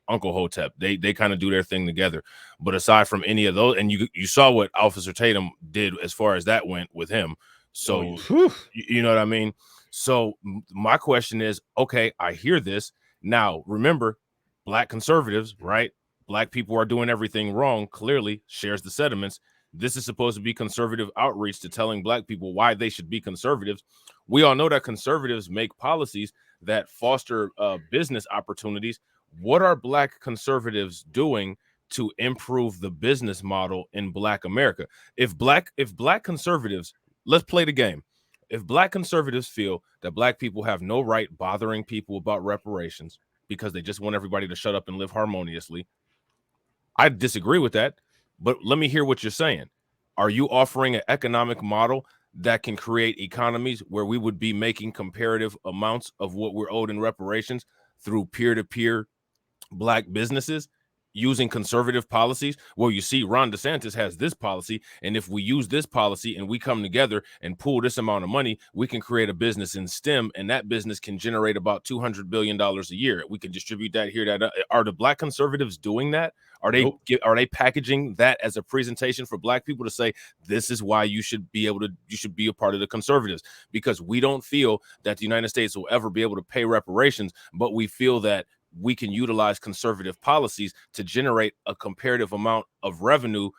Uncle Hotep. They kind of do their thing together. But aside from any of those, and you saw what Officer Tatum did as far as that went with him. So you know what I mean? So my question is, okay, I hear this. Now, remember, black conservatives, right? Black people are doing everything wrong, clearly shares the sentiments. This is supposed to be conservative outreach to telling black people why they should be conservatives. We all know that conservatives make policies that foster business opportunities. What are black conservatives doing to improve the business model in black America? If black conservatives, let's play the game. If black conservatives feel that black people have no right bothering people about reparations because they just want everybody to shut up and live harmoniously, I disagree with that. But let me hear what you're saying. Are you offering an economic model that can create economies where we would be making comparative amounts of what we're owed in reparations through peer-to-peer black businesses using conservative policies? Well, you see, Ron DeSantis has this policy, and if we use this policy and we come together and pool this amount of money, we can create a business in STEM, and that business can generate about $200 billion a year. We can distribute that here. Are the black conservatives doing that? Are they are they packaging that as a presentation for black people to say, this is why you should be a part of the conservatives? Because we don't feel that the United States will ever be able to pay reparations, but we feel that we can utilize conservative policies to generate a comparative amount of revenue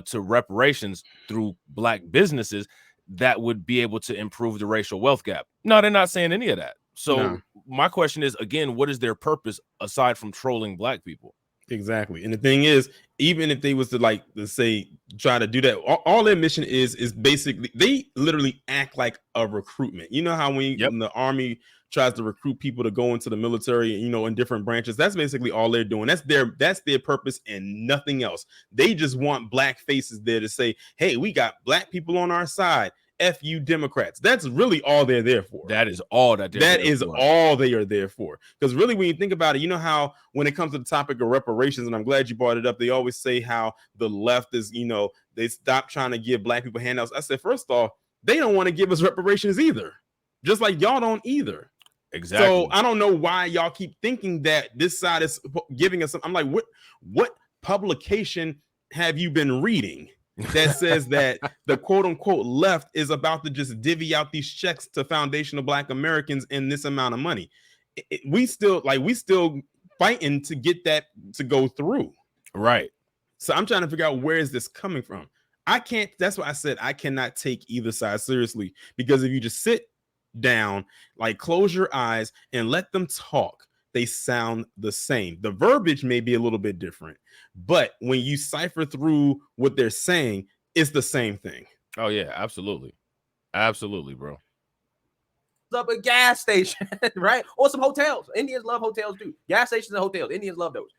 to reparations through black businesses that would be able to improve the racial wealth gap. No, they're not saying any of that. So my question is, again, what is their purpose aside from trolling black people? Exactly. And the thing is, even if they was to like, let's say, try to do that, all their mission is basically, they literally act like a recruitment. You know how when the army tries to recruit people to go into the military, you know, in different branches, that's basically all they're doing. That's their purpose and nothing else. They just want black faces there to say, hey, we got black people on our side. F you Democrats. That's really all they're there for. That is all that all they are there for. Because really, when you think about it, you know how when it comes to the topic of reparations, and I'm glad you brought it up, they always say how the left is, you know, they stop trying to give black people handouts. I said, first off, they don't want to give us reparations either. Just like y'all don't either. Exactly. So I don't know why y'all keep thinking that this side is giving us. I'm like, what publication have you been reading that says that the quote unquote left is about to just divvy out these checks to foundational black Americans in this amount of money? We still fighting to get that to go through. Right. So I'm trying to figure out, where is this coming from? That's why I said I cannot take either side seriously, because if you just sit down, like close your eyes and let them talk, they sound the same. The verbiage may be a little bit different, but when you cipher through what they're saying, it's the same thing. Oh yeah, absolutely, absolutely, bro. Up a gas station, right? Or some hotels. Indians love hotels too. Gas stations and hotels. Indians love those.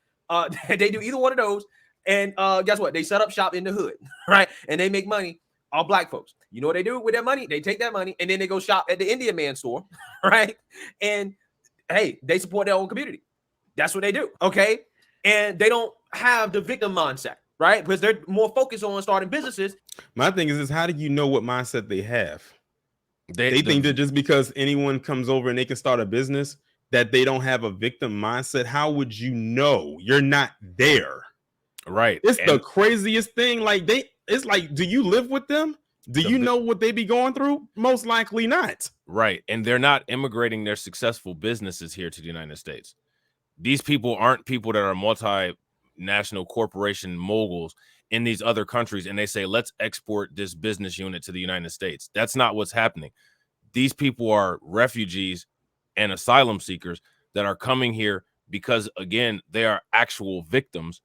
They do either one of those. And guess what? They set up shop in the hood, right? And they make money. All black folks. You know what they do with their money? They take that money and then they go shop at the Indian man store, right? And hey, they support their own community. That's what they do. Okay. And they don't have the victim mindset, right? Because they're more focused on starting businesses. My thing is how do you know what mindset they have? They think that just because anyone comes over and they can start a business, that they don't have a victim mindset. How would you know? You're not there. Right. It's the craziest thing. Like it's like, do you live with them? Do you know what they be going through? Most likely not. Right. And they're not immigrating their successful businesses here to the United States. These people aren't people that are multinational corporation moguls in these other countries and they say, let's export this business unit to the United States. That's not what's happening. These people are refugees and asylum seekers that are coming here because, again, they are actual victims.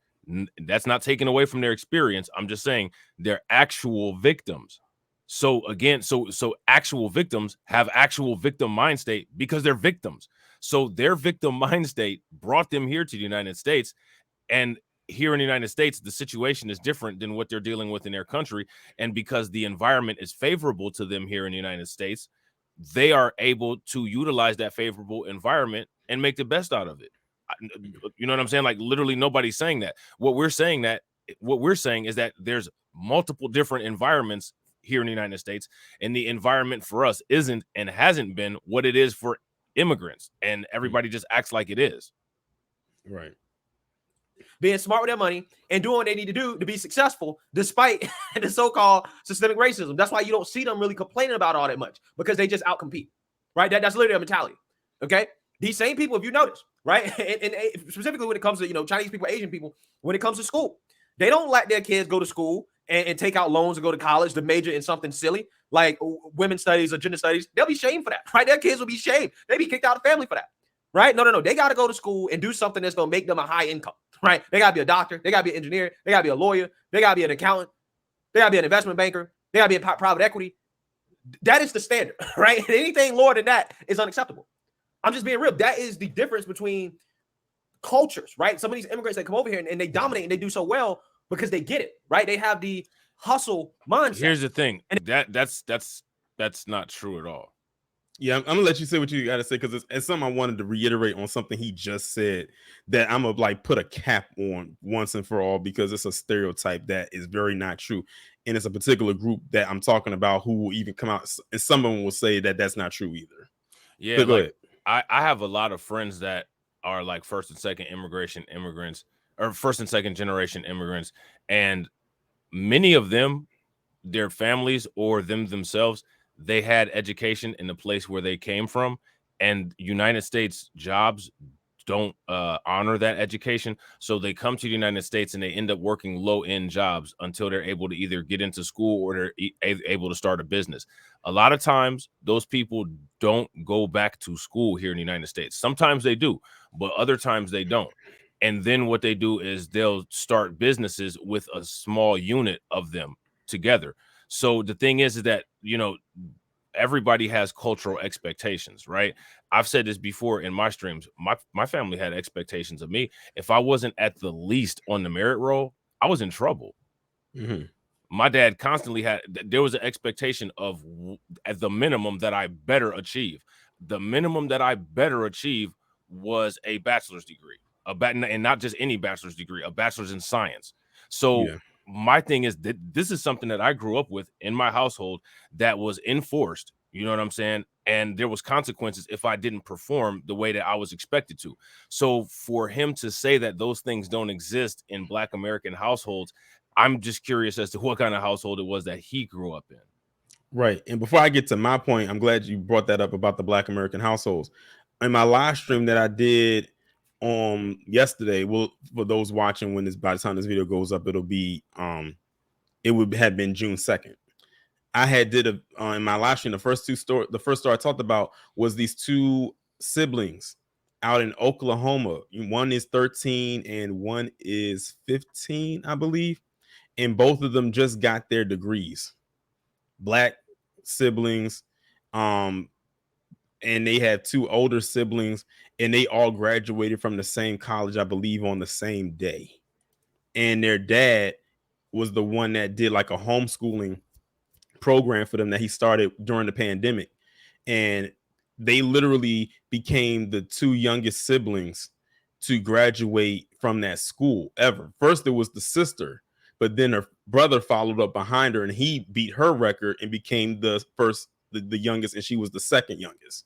That's not taken away from their experience. I'm just saying they're actual victims. So again, so actual victims have actual victim mind state because they're victims. So their victim mind state brought them here to the United States. And here in the United States, the situation is different than what they're dealing with in their country. And because the environment is favorable to them here in the United States, they are able to utilize that favorable environment and make the best out of it. You know what I'm saying? Like literally nobody's saying that. What we're saying is that there's multiple different environments here in the United States, and the environment for us isn't and hasn't been what it is for immigrants, and everybody just acts like it is. Right. Being smart with their money and doing what they need to do to be successful despite the so-called systemic racism. That's why you don't see them really complaining about all that much, because they just outcompete, right? That's literally a mentality, okay? These same people, if you notice, right, and specifically when it comes to, you know, Chinese people, Asian people, when it comes to school, they don't let their kids go to school and take out loans and go to college to major in something silly like women's studies or gender studies. They'll be shamed for that, right? Their kids will be shamed. They'll be kicked out of the family for that, right? No. They got to go to school and do something that's going to make them a high income, right? They got to be a doctor. They got to be an engineer. They got to be a lawyer. They got to be an accountant. They got to be an investment banker. They got to be in private equity. That is the standard, right? And anything lower than that is unacceptable. I'm just being real. That is the difference between cultures, right? Some of these immigrants that come over here and they dominate and they do so well because they get it, right? They have the hustle mindset. Here's the thing. That's not true at all. Yeah, I'm gonna let you say what you gotta say, because it's something I wanted to reiterate on something he just said that I'm gonna like put a cap on once and for all, because it's a stereotype that is very not true, and it's a particular group that I'm talking about who will even come out and someone will say that that's not true either. Yeah, so go ahead. I have a lot of friends that are like first and second immigrants, or first and second generation immigrants, and many of them, their families or them themselves, they had education in the place where they came from, and United States jobs don't honor that education. So they come to the United States and they end up working low-end jobs until they're able to either get into school or they're able to start a business. A lot of times those people don't go back to school here in the United States. Sometimes they do, but other times they don't. And then what they do is they'll start businesses with a small unit of them together. So the thing is that, you know, everybody has cultural expectations, right? I've said this before in my streams. My family had expectations of me. If I wasn't at the least on the merit roll, I was in trouble. Mm-hmm. My dad constantly there was an expectation of, at the minimum, that I better achieve. The minimum that I better achieve was a bachelor's degree, and not just any bachelor's degree, a bachelor's in science. So yeah. My thing is that this is something that I grew up with in my household that was enforced. You know what I'm saying? And there was consequences if I didn't perform the way that I was expected to. So for him to say that those things don't exist in Black American households, I'm just curious as to what kind of household it was that he grew up in. Right. And before I get to my point, I'm glad you brought that up about the Black American households. In my live stream that I did yesterday, well, for those watching, when by the time this video goes up, it'll be it would have been June 2nd. I had did in my live stream, the first story I talked about was these two siblings out in Oklahoma. One is 13 and one is 15, I believe. And both of them just got their degrees. Black siblings. And they had 2 older siblings, and they all graduated from the same college, I believe, on the same day. And their dad was the one that did like a homeschooling program for them that he started during the pandemic. And they literally became the 2 youngest siblings to graduate from that school ever. First, it was the sister, but then her brother followed up behind her, and he beat her record and became the youngest, and she was the second youngest.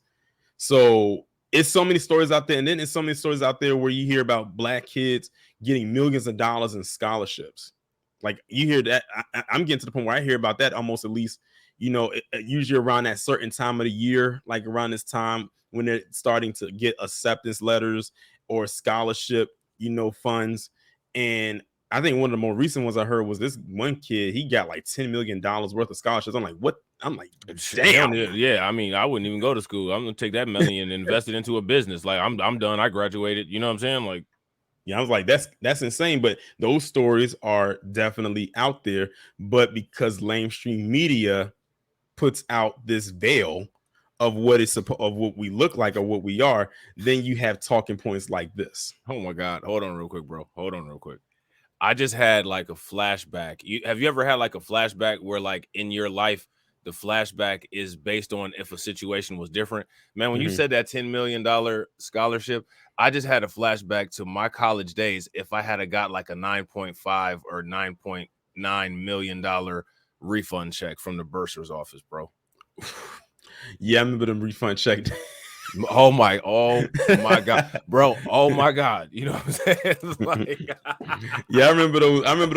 So it's so many stories out there, and then there's so many stories out there where you hear about Black kids getting millions of dollars in scholarships. Like you hear that, I'm getting to the point where I hear about that almost at least, usually around that certain time of the year, like around this time when they're starting to get acceptance letters or scholarship, funds. And I think one of the more recent ones I heard was this one kid, he got like $10 million worth of scholarships. I'm like, what? I'm like, damn. Yeah, I mean, I wouldn't even go to school. I'm gonna take that money and invest it into a business. Like I'm done. I graduated. You know what I'm saying? Like, yeah, I was like, that's insane. But those stories are definitely out there. But because mainstream media puts out this veil of what we look like or what we are, then you have talking points like this. Oh my God. Hold on real quick, bro. I just had like a flashback. Have you ever had like a flashback where like in your life, the flashback is based on if a situation was different? Man, when you said that $10 million scholarship, I just had a flashback to my college days. If I had got like a 9.5 or $9.9 million refund check from the bursar's office, bro. Yeah, I remember them refund check. Oh my God, bro. Oh my God. You know what I'm saying? Like, yeah, I remember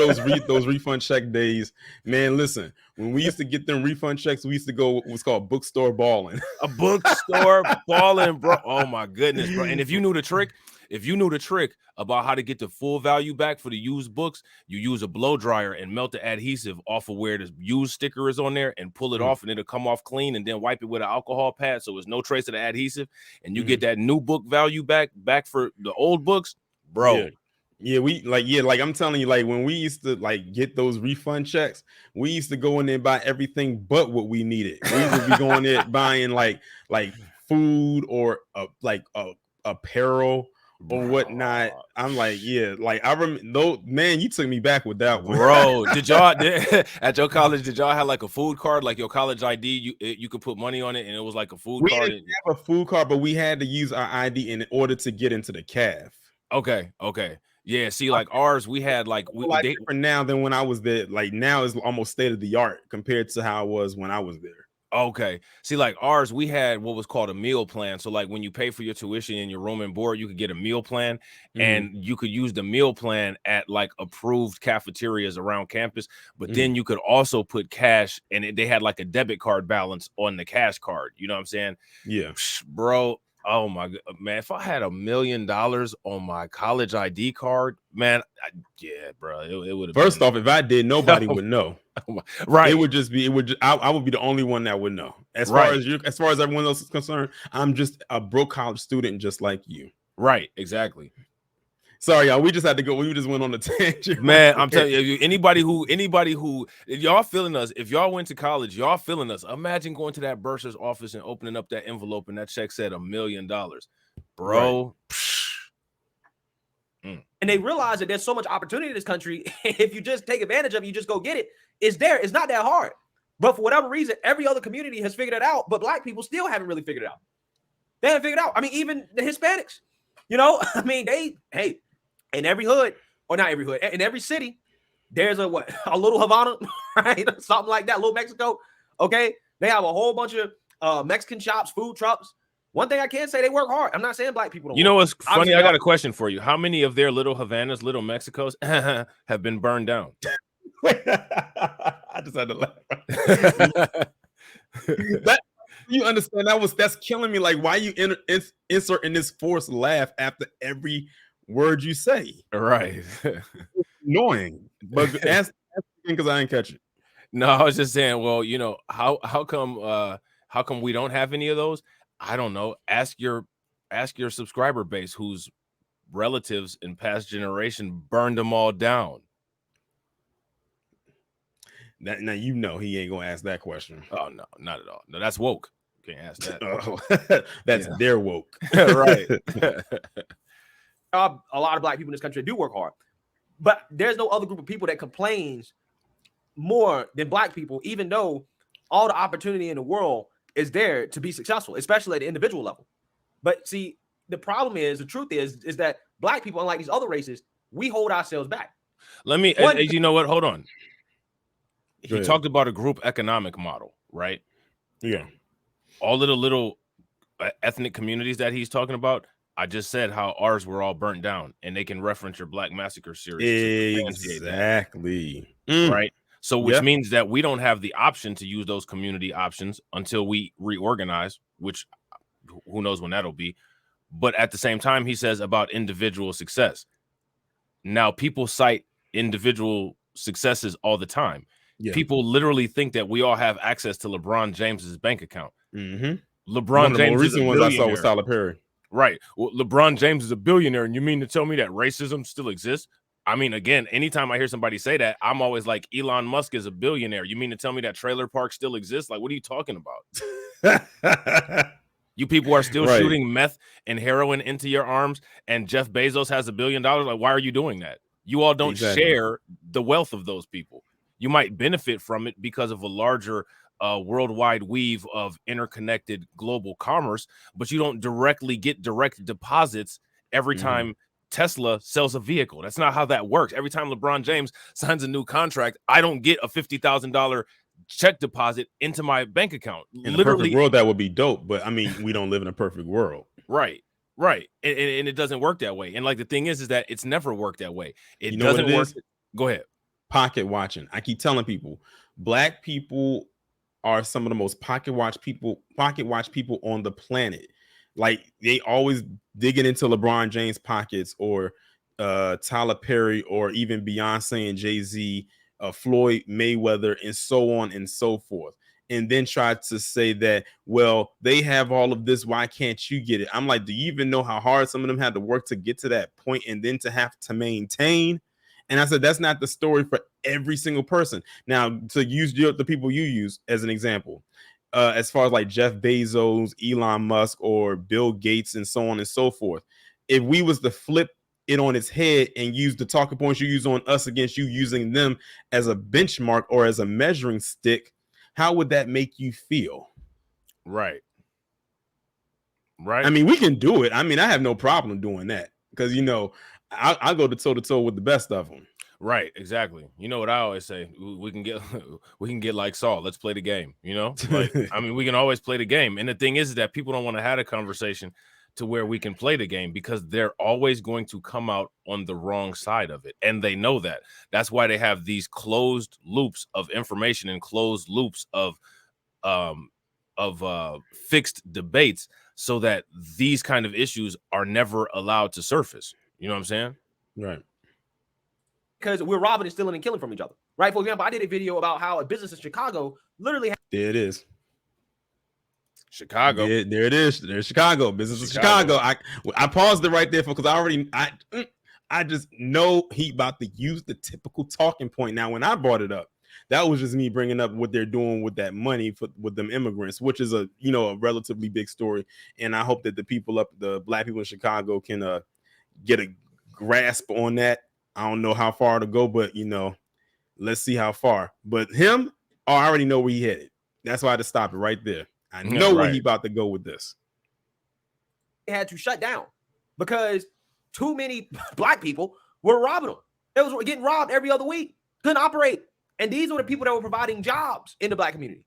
those refund check days. Man, listen, when we used to get them refund checks, we used to go what was called bookstore balling. A bookstore balling, bro. Oh my goodness, bro. And if you knew the trick about how to get the full value back for the used books, you use a blow dryer and melt the adhesive off of where the used sticker is on there and pull it off, and it'll come off clean, and then wipe it with an alcohol pad so there's no trace of the adhesive, and you get that new book value back for the old books, bro. Yeah, like I'm telling you, like when we used to like get those refund checks, we used to go in there and buy everything but what we needed. We used to be going there buying like food or apparel or whatnot. I'm like, yeah, like I remember. Though, man, you took me back with that one, bro. Did y'all at your college? Did y'all have like a food card, like your college ID? You could put money on it, and it was like a food card. We didn't have a food card, but we had to use our ID in order to get into the CAF. Okay. Yeah, see, like ours, we had like different now than when I was there. Like now is almost state of the art compared to how it was when I was there. Okay. See, like ours, we had what was called a meal plan. So like when you pay for your tuition and your room and board, you could get a meal plan, and you could use the meal plan at like approved cafeterias around campus. But then you could also put cash, and they had like a debit card balance on the cash card. You know what I'm saying? Yeah, bro. Oh my God, man! If I had $1 million on my college ID card, man, yeah, bro, it would have. First off, if I did, nobody would know. Right? It would just be. I would be the only one that would know. As far as everyone else is concerned, I'm just a broke college student, just like you. Right? Exactly. Sorry, y'all. We just had to go. We just went on a tangent. Man, I'm telling you, anybody who, if y'all feeling us, if y'all went to college, y'all feeling us. Imagine going to that bursar's office and opening up that envelope, and that check said $1 million, bro. Right. And they realize that there's so much opportunity in this country. If you just take advantage of it, you just go get it. It's there. It's not that hard. But for whatever reason, every other community has figured it out, but Black people still haven't really figured it out. They haven't figured it out. I mean, even the Hispanics, I mean, in every hood, or not every hood, in every city, there's a little Havana, right? Something like that, little Mexico. Okay. They have a whole bunch of Mexican shops, food trucks. One thing I can say, they work hard. I'm not saying Black people don't work. You know what's funny? Obviously, I got a question for you. How many of their little Havanas, little Mexicos have been burned down? I just had to laugh. You understand that's killing me. Like, why you inserting this forced laugh after every word you say? Right. It's annoying. But ask because I didn't catch it. No, I was just saying, well, how come we don't have any of those? I don't know. Ask your ask your subscriber base whose relatives in past generation burned them all down. That now you know he ain't gonna ask that question. Oh no, not at all. No, that's woke. Can't ask that. Oh, that's Yeah. their woke. Right. A lot of black people in this country do work hard, but there's no other group of people that complains more than black people, even though all the opportunity in the world is there to be successful, especially at the individual level. But see, the problem is, the truth is that black people, unlike these other races, we hold ourselves back. Let me, you know what? Hold on. He talked about a group economic model, right? Yeah. All of the little ethnic communities that he's talking about, I just said how ours were all burnt down, and they can reference your Black Massacre series. Exactly. Right. So which means that we don't have the option to use those community options until we reorganize, which who knows when that'll be. But at the same time, he says about individual success. Now, people cite individual successes all the time. Yeah. People literally think that we all have access to LeBron James's bank account. LeBron James, the recent ones I saw was Tyler Perry. Right. Well, LeBron James is a billionaire, and you mean to tell me that racism still exists? I mean, again, anytime I hear somebody say that, I'm always like, Elon Musk is a billionaire. You mean to tell me that trailer park still exists? Like, what are you talking about? You people are still shooting meth and heroin into your arms, and Jeff Bezos has $1 billion. Like, why are you doing that? You all don't share the wealth of those people. You might benefit from it because of a larger worldwide weave of interconnected global commerce, but you don't directly get direct deposits every time Tesla sells a vehicle. That's not how that works. Every time LeBron James signs a new contract, I don't get a $50,000 check deposit into my bank account. In a perfect world, that would be dope, but I mean, we don't live in a perfect world. Right. And it doesn't work that way. And like the thing is that it's never worked that way. It doesn't work. Go ahead. Pocket watching. I keep telling people, black people are some of the most pocket watch people on the planet. Like, they always digging into LeBron James pockets, or Tyler Perry, or even Beyonce and Jay-Z, Floyd Mayweather, and so on and so forth. And then try to say that, well, they have all of this, why can't you get it? I'm like, do you even know how hard some of them had to work to get to that point, and then to have to maintain? And I said, that's not the story for every single person. Now, to use the people you use as an example, as far as like Jeff Bezos, Elon Musk, or Bill Gates, and so on and so forth, if we was to flip it on its head and use the talking points you use on us against you, using them as a benchmark or as a measuring stick, how would that make you feel? Right. I mean, we can do it. I mean, I have no problem doing that, because, you know, I go toe to toe with the best of them. Right, exactly. You know what I always say? We can get like Saul. Let's play the game. You know, like, I mean, we can always play the game. And the thing is that people don't want to have a conversation to where we can play the game, because they're always going to come out on the wrong side of it, and they know that. That's why they have these closed loops of information and closed loops of fixed debates, so that these kind of issues are never allowed to surface. You know what I'm saying? Right. Because we're robbing and stealing and killing from each other. Right. For example, I did a video about how a business in Chicago literally. There it is. Chicago. There it is. There's Chicago. Business in Chicago. I paused it right there because I just know he about to use the typical talking point. Now, when I brought it up, that was just me bringing up what they're doing with that money with them immigrants, which is a relatively big story. And I hope that the black people in Chicago can get a grasp on that. I don't know how far to go, but let's see how far. But him, I already know where he headed. That's why I had to stop it right there. I know where he about to go with this. They had to shut down because too many black people were robbing them. They was getting robbed every other week. Couldn't operate. And these were the people that were providing jobs in the black community.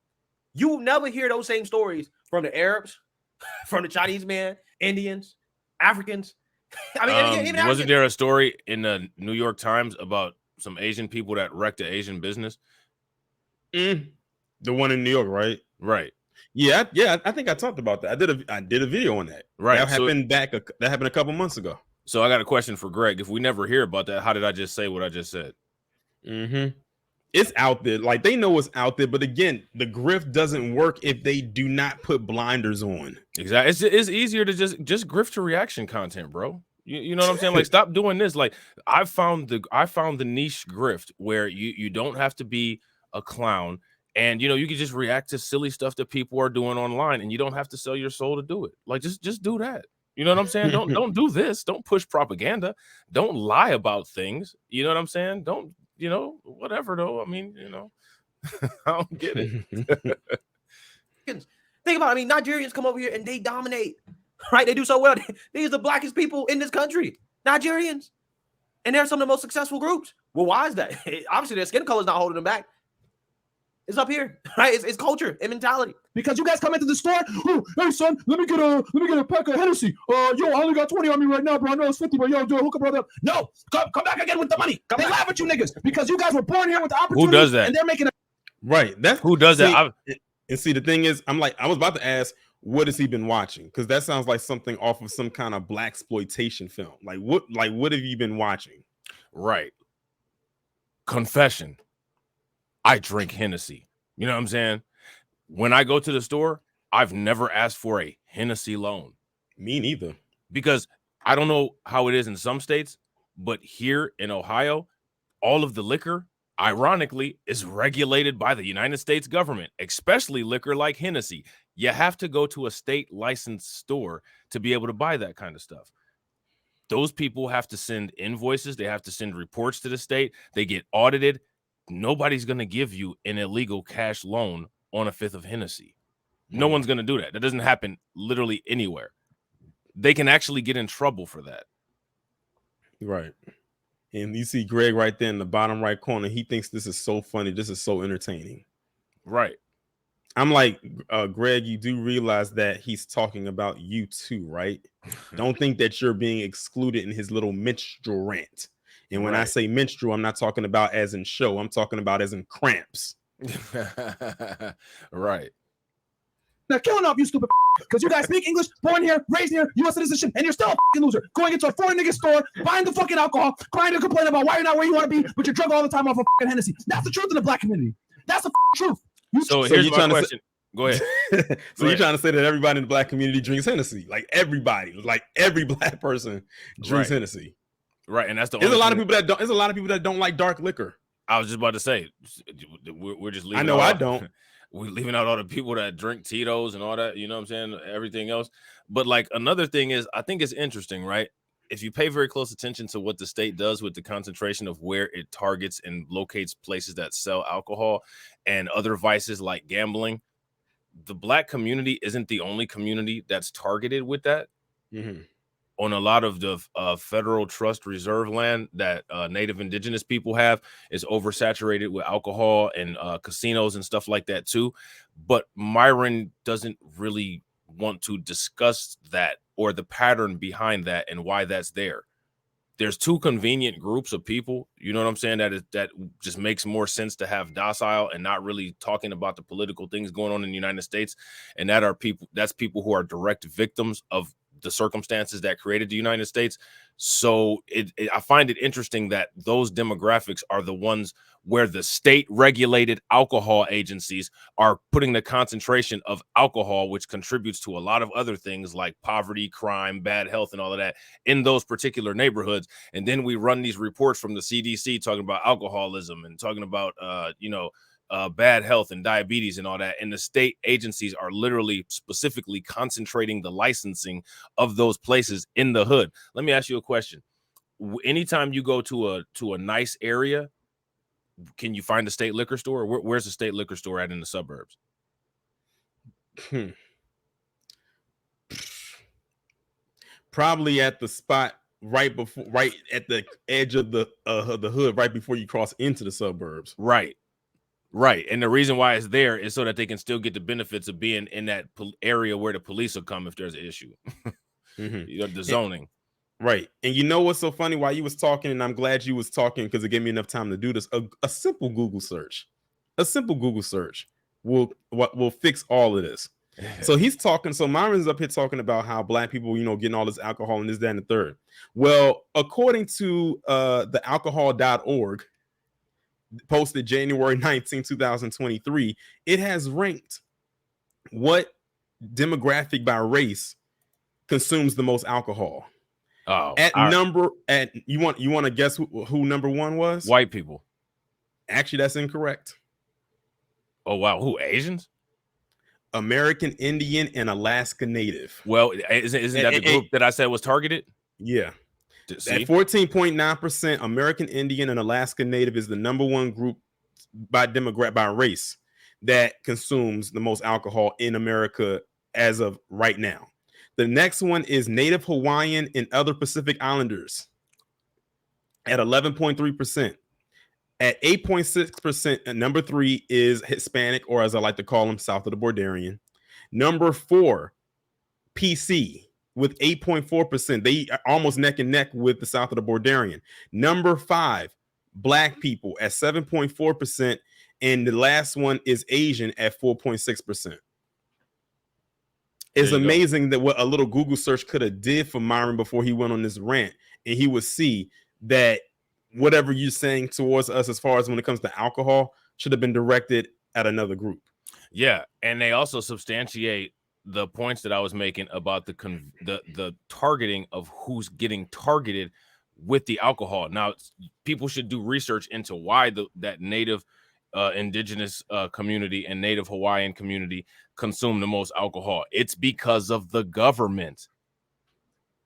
You will never hear those same stories from the Arabs, from the Chinese man, Indians, Africans. I mean, even wasn't there a story in the New York Times about some Asian people that wrecked an Asian business? The one in New York, right? Right. Yeah. I think I talked about that. I did a video on that. Right. That happened a couple months ago. So I got a question for Greg. If we never hear about that, how did I just say what I just said? It's out there. Like, they know it's out there. But again, the grift doesn't work if they do not put blinders on. Exactly. It's easier to just grift to reaction content, bro. You know what I'm saying? Like, stop doing this. Like, I found the niche grift where you don't have to be a clown, and you can just react to silly stuff that people are doing online, and you don't have to sell your soul to do it. Like, just do that. You know what I'm saying? Don't do this. Don't push propaganda. Don't lie about things. You know what I'm saying? Don't, whatever though. I mean, I don't get it. Think about it. I mean, Nigerians come over here and they dominate, right? They do so well. These are the blackest people in this country, Nigerians. And they're some of the most successful groups. Well, why is that? Obviously, their skin color is not holding them back. It's up here, right? It's culture and mentality. Because you guys come into the store, oh, hey son, let me get a pack of Hennessy. Yo, I only got 20 on me right now, bro. I know it's 50, but yo, do a hook up, brother. No, come back again with the money. They laugh at you niggas because you guys were born here with the opportunity. Who does that? And they're making a Right. That's who does that. And see, the thing is, I was about to ask, what has he been watching? Because that sounds like something off of some kind of black exploitation film. Like what have you been watching? Right. Confession. I drink Hennessy. You know what I'm saying? When I go to the store, I've never asked for a Hennessy loan. Me neither. Because I don't know how it is in some states, but here in Ohio, all of the liquor, ironically, is regulated by the United States government, especially liquor like Hennessy. You have to go to a state licensed store to be able to buy that kind of stuff. Those people have to send invoices. They have to send reports to the state. They get audited. Nobody's going to give you an illegal cash loan on a fifth of Hennessy. No one's going to do that. That doesn't happen literally anywhere. They can actually get in trouble for that. Right. And you see Greg right there in the bottom right corner. He thinks this is so funny. This is so entertaining. Right. I'm like, Greg, you do realize that he's talking about you too, right? Don't think that you're being excluded in his little minstrel rant. And when I say minstrel, I'm not talking about as in show. I'm talking about as in cramps. Right. Now, killing off you stupid because you guys speak English, born here, raised here, U.S. citizenship, and you're still a loser. Going into a foreign nigga store, buying the fucking alcohol, crying and complaining about why you're not where you want to be, but you're drunk all the time off of fucking Hennessy. That's the truth in the black community. That's the truth. So here's my question. Go ahead. You're trying to say that everybody in the black community drinks Hennessy? Like everybody, like every black person drinks Hennessy. Right, and that's the. There's a lot of people that don't. There's a lot of people that don't like dark liquor. I was just about to say, we're just leaving. I know I don't. We're leaving out all the people that drink Tito's and all that. You know what I'm saying? Everything else. But like another thing is, I think it's interesting, right? If you pay very close attention to what the state does with the concentration of where it targets and locates places that sell alcohol and other vices like gambling, the black community isn't the only community that's targeted with that. Mm-hmm. On a lot of the federal trust reserve land that native indigenous people have is oversaturated with alcohol and casinos and stuff like that too. But Myron doesn't really want to discuss that or the pattern behind that and why that's there. There's two convenient groups of people, you know what I'm saying, that just makes more sense to have docile and not really talking about the political things going on in the United States. And that's people who are direct victims of the circumstances that created the United States. So I find it interesting that those demographics are the ones where the state regulated alcohol agencies are putting the concentration of alcohol, which contributes to a lot of other things like poverty, crime, bad health, and all of that in those particular neighborhoods. And then we run these reports from the CDC talking about alcoholism and talking about, bad health and diabetes and all that. And the state agencies are literally specifically concentrating the licensing of those places in the hood. Let me ask you a question. Anytime you go to a nice area, can you find a state liquor store? Where's the state liquor store at in the suburbs? Probably at the spot right at the edge of the hood, right before you cross into the suburbs. Right. And the reason why it's there is so that they can still get the benefits of being in that area where the police will come if there's an issue. Mm-hmm. The zoning. Right. And you know what's so funny? While you was talking, and I'm glad you was talking because it gave me enough time to do this, a simple Google search will fix all of this. So he's talking. So Myron's up here talking about how black people, getting all this alcohol and this, that, and the third. Well, according to the alcohol.org, posted January 19, 2023, it has ranked what demographic by race consumes the most alcohol. Oh, you want to guess who number one was? White people. Actually, that's incorrect. Oh wow, who? Asians? American Indian and Alaska Native. Well, isn't that the group that I said was targeted? Yeah. See? At 14.9%, American Indian and Alaska Native is the number one group by race that consumes the most alcohol in America as of right now. The next one is Native Hawaiian and other Pacific Islanders at 11.3%. At 8.6%, number 3 is Hispanic, or as I like to call them, south of the Borderian. Number 4, PC with 8.4%. They are almost neck and neck with the south of the Borderian. Number 5, Black people at 7.4%. And the last one is Asian at 4.6%. It's amazing that what a little Google search could have did for Myron before he went on this rant, and he would see that whatever you're saying towards us as far as when it comes to alcohol should have been directed at another group. Yeah, and they also substantiate the points that I was making about the targeting of who's getting targeted with the alcohol. Now, people should do research into why that Native indigenous community and Native Hawaiian community consume the most alcohol. It's because of the government.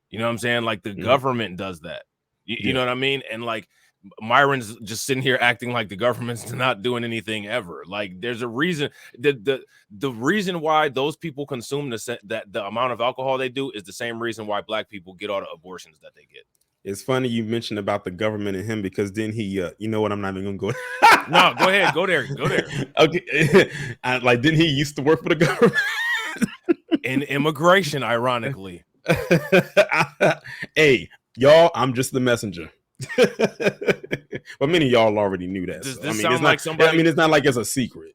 You know what I'm saying? Like the government does that. You know what I mean? And like Myron's just sitting here acting like the government's not doing anything ever. Like there's a reason. The reason why those people consume the amount of alcohol they do is the same reason why Black people get all the abortions that they get. It's funny you mentioned about the government and him, because then he, you know what? I'm not even going to go. No, go ahead. Go there. Okay. Didn't he used to work for the government? In immigration, ironically. Hey, y'all, I'm just the messenger. But many of y'all already knew that. Does this sound like somebody? I mean, it's not like it's a secret.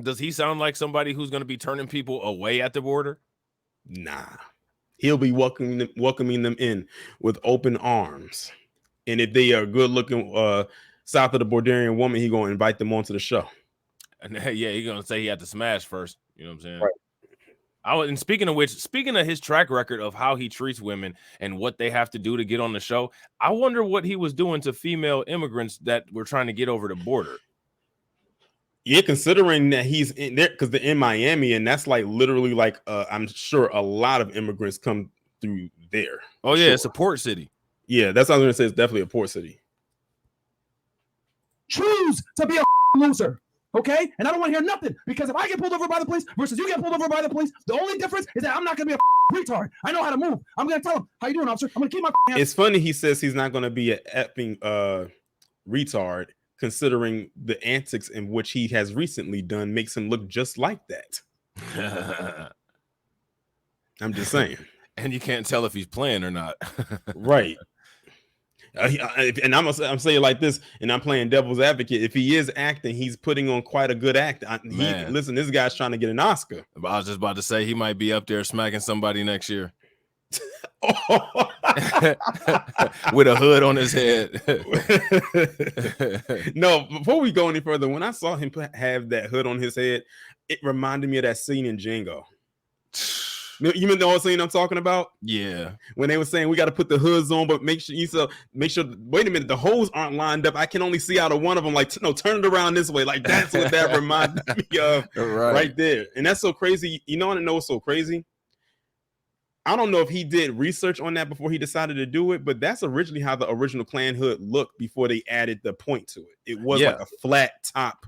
Does he sound like somebody who's going to be turning people away at the border? Nah. He'll be welcoming them in with open arms. And if they are good looking south of the Borderian woman, he's going to invite them onto the show. And yeah, he's going to say he had to smash first. You know what I'm saying? Right. And speaking of his track record of how he treats women and what they have to do to get on the show, I wonder what he was doing to female immigrants that were trying to get over the border. Yeah, considering that he's in there, because they're in Miami, and that's like literally like I'm sure a lot of immigrants come through there. Oh yeah, It's a port city. Yeah, that's what I was gonna say. It's definitely a port city. Choose to be a loser, okay? And I don't want to hear nothing, because if I get pulled over by the police versus you get pulled over by the police, the only difference is that I'm not gonna be a retard. I know how to move. I'm gonna tell him, "How you doing, officer?" I'm gonna keep my hands. It's funny he says he's not gonna be an effing retard, considering the antics in which he has recently done makes him look just like that. I'm just saying. And you can't tell if he's playing or not. Right. And I'm saying like this, and I'm playing devil's advocate. If he is acting, he's putting on quite a good act. Listen, this guy's trying to get an Oscar. I was just about to say he might be up there smacking somebody next year. With a hood on his head. No, before we go any further, when I saw him have that hood on his head, it reminded me of that scene in Django. You know what scene I'm talking about? Yeah. When they were saying we got to put the hoods on, but make sure. Wait a minute, the holes aren't lined up. I can only see out of one of them. Like, no, turn it around this way. Like that's what that reminded me of right there. And that's so crazy. You know what I know? It's so crazy. I don't know if he did research on that before he decided to do it, but that's originally how the original Klan hood looked before they added the point to it. It was like a flat top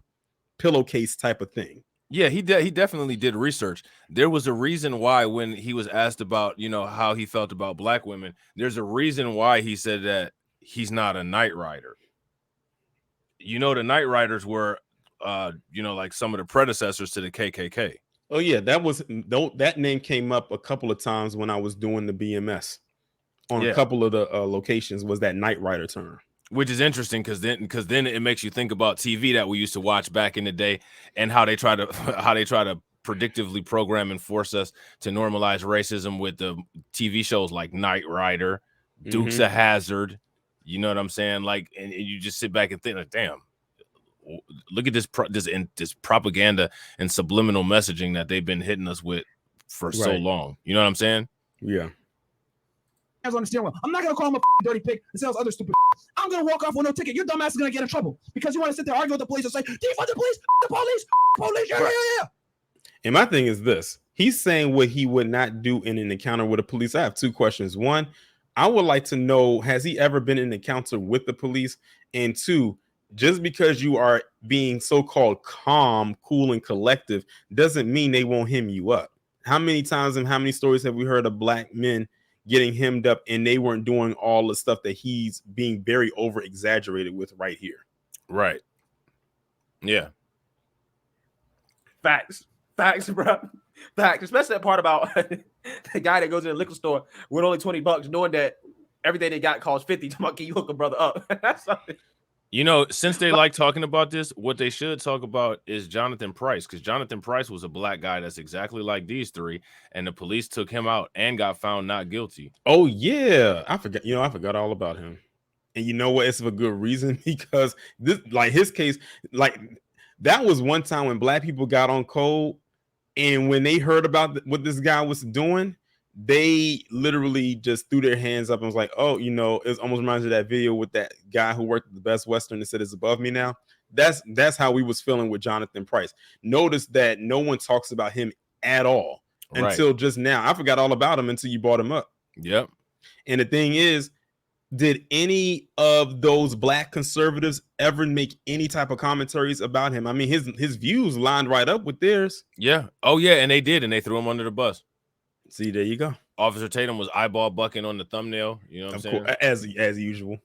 pillowcase type of thing. Yeah, he definitely did research. There was a reason why when he was asked about, how he felt about Black women, there's a reason why he said that he's not a Night Rider. The Night Riders were, like some of the predecessors to the KKK. Oh yeah, that name came up a couple of times when I was doing the BMS on a couple of the locations. Was that Night Rider term? Which is interesting because then it makes you think about TV that we used to watch back in the day and how they try to predictively program and force us to normalize racism with the TV shows like Knight Rider, Dukes of Hazzard. You know what I'm saying? Like, and you just sit back and think, like, damn, look at this this propaganda and subliminal messaging that they've been hitting us with for so long. You know what I'm saying? Yeah. Hands on the steering wheel. I'm not gonna call him a dirty pig and say other stupid. I'm gonna walk off with no ticket. Your dumb ass is gonna get in trouble because you want to sit there arguing with the police and say, defund the police, police, yeah. And my thing is this: he's saying what he would not do in an encounter with the police. I have two questions. One, I would like to know, has he ever been in an encounter with the police? And two, just because you are being so-called calm, cool, and collective doesn't mean they won't hem you up. How many times and how many stories have we heard of black men getting hemmed up and they weren't doing all the stuff that he's being very over exaggerated with right here? Right. Yeah. Facts, bro. Facts. Especially that part about the guy that goes in the liquor store with only $20, knowing that everything they got costs $50. Can you hook a brother up? That's something. You know, since they like talking about this, what they should talk about is Jonathan Price, because Jonathan Price was a black guy that's exactly like these three, and the police took him out and got found not guilty. Oh yeah, I forgot. I forgot all about him. And you know what? It's for good reason, because this, like his case, like that was one time when black people got on code, and when they heard about what this guy was doing, they literally just threw their hands up and was like, oh, it almost reminds me of that video with that guy who worked at the Best Western and said it's above me now. That's how we was feeling with Jonathan Price. Notice that no one talks about him at all until just now. I forgot all about him until you brought him up. Yep. And the thing is, did any of those black conservatives ever make any type of commentaries about him? I mean, his views lined right up with theirs. Yeah. Oh yeah, and they did, and they threw him under the bus. See, there you go. Officer Tatum was eyeball bucking on the thumbnail. You know what I'm saying? As usual.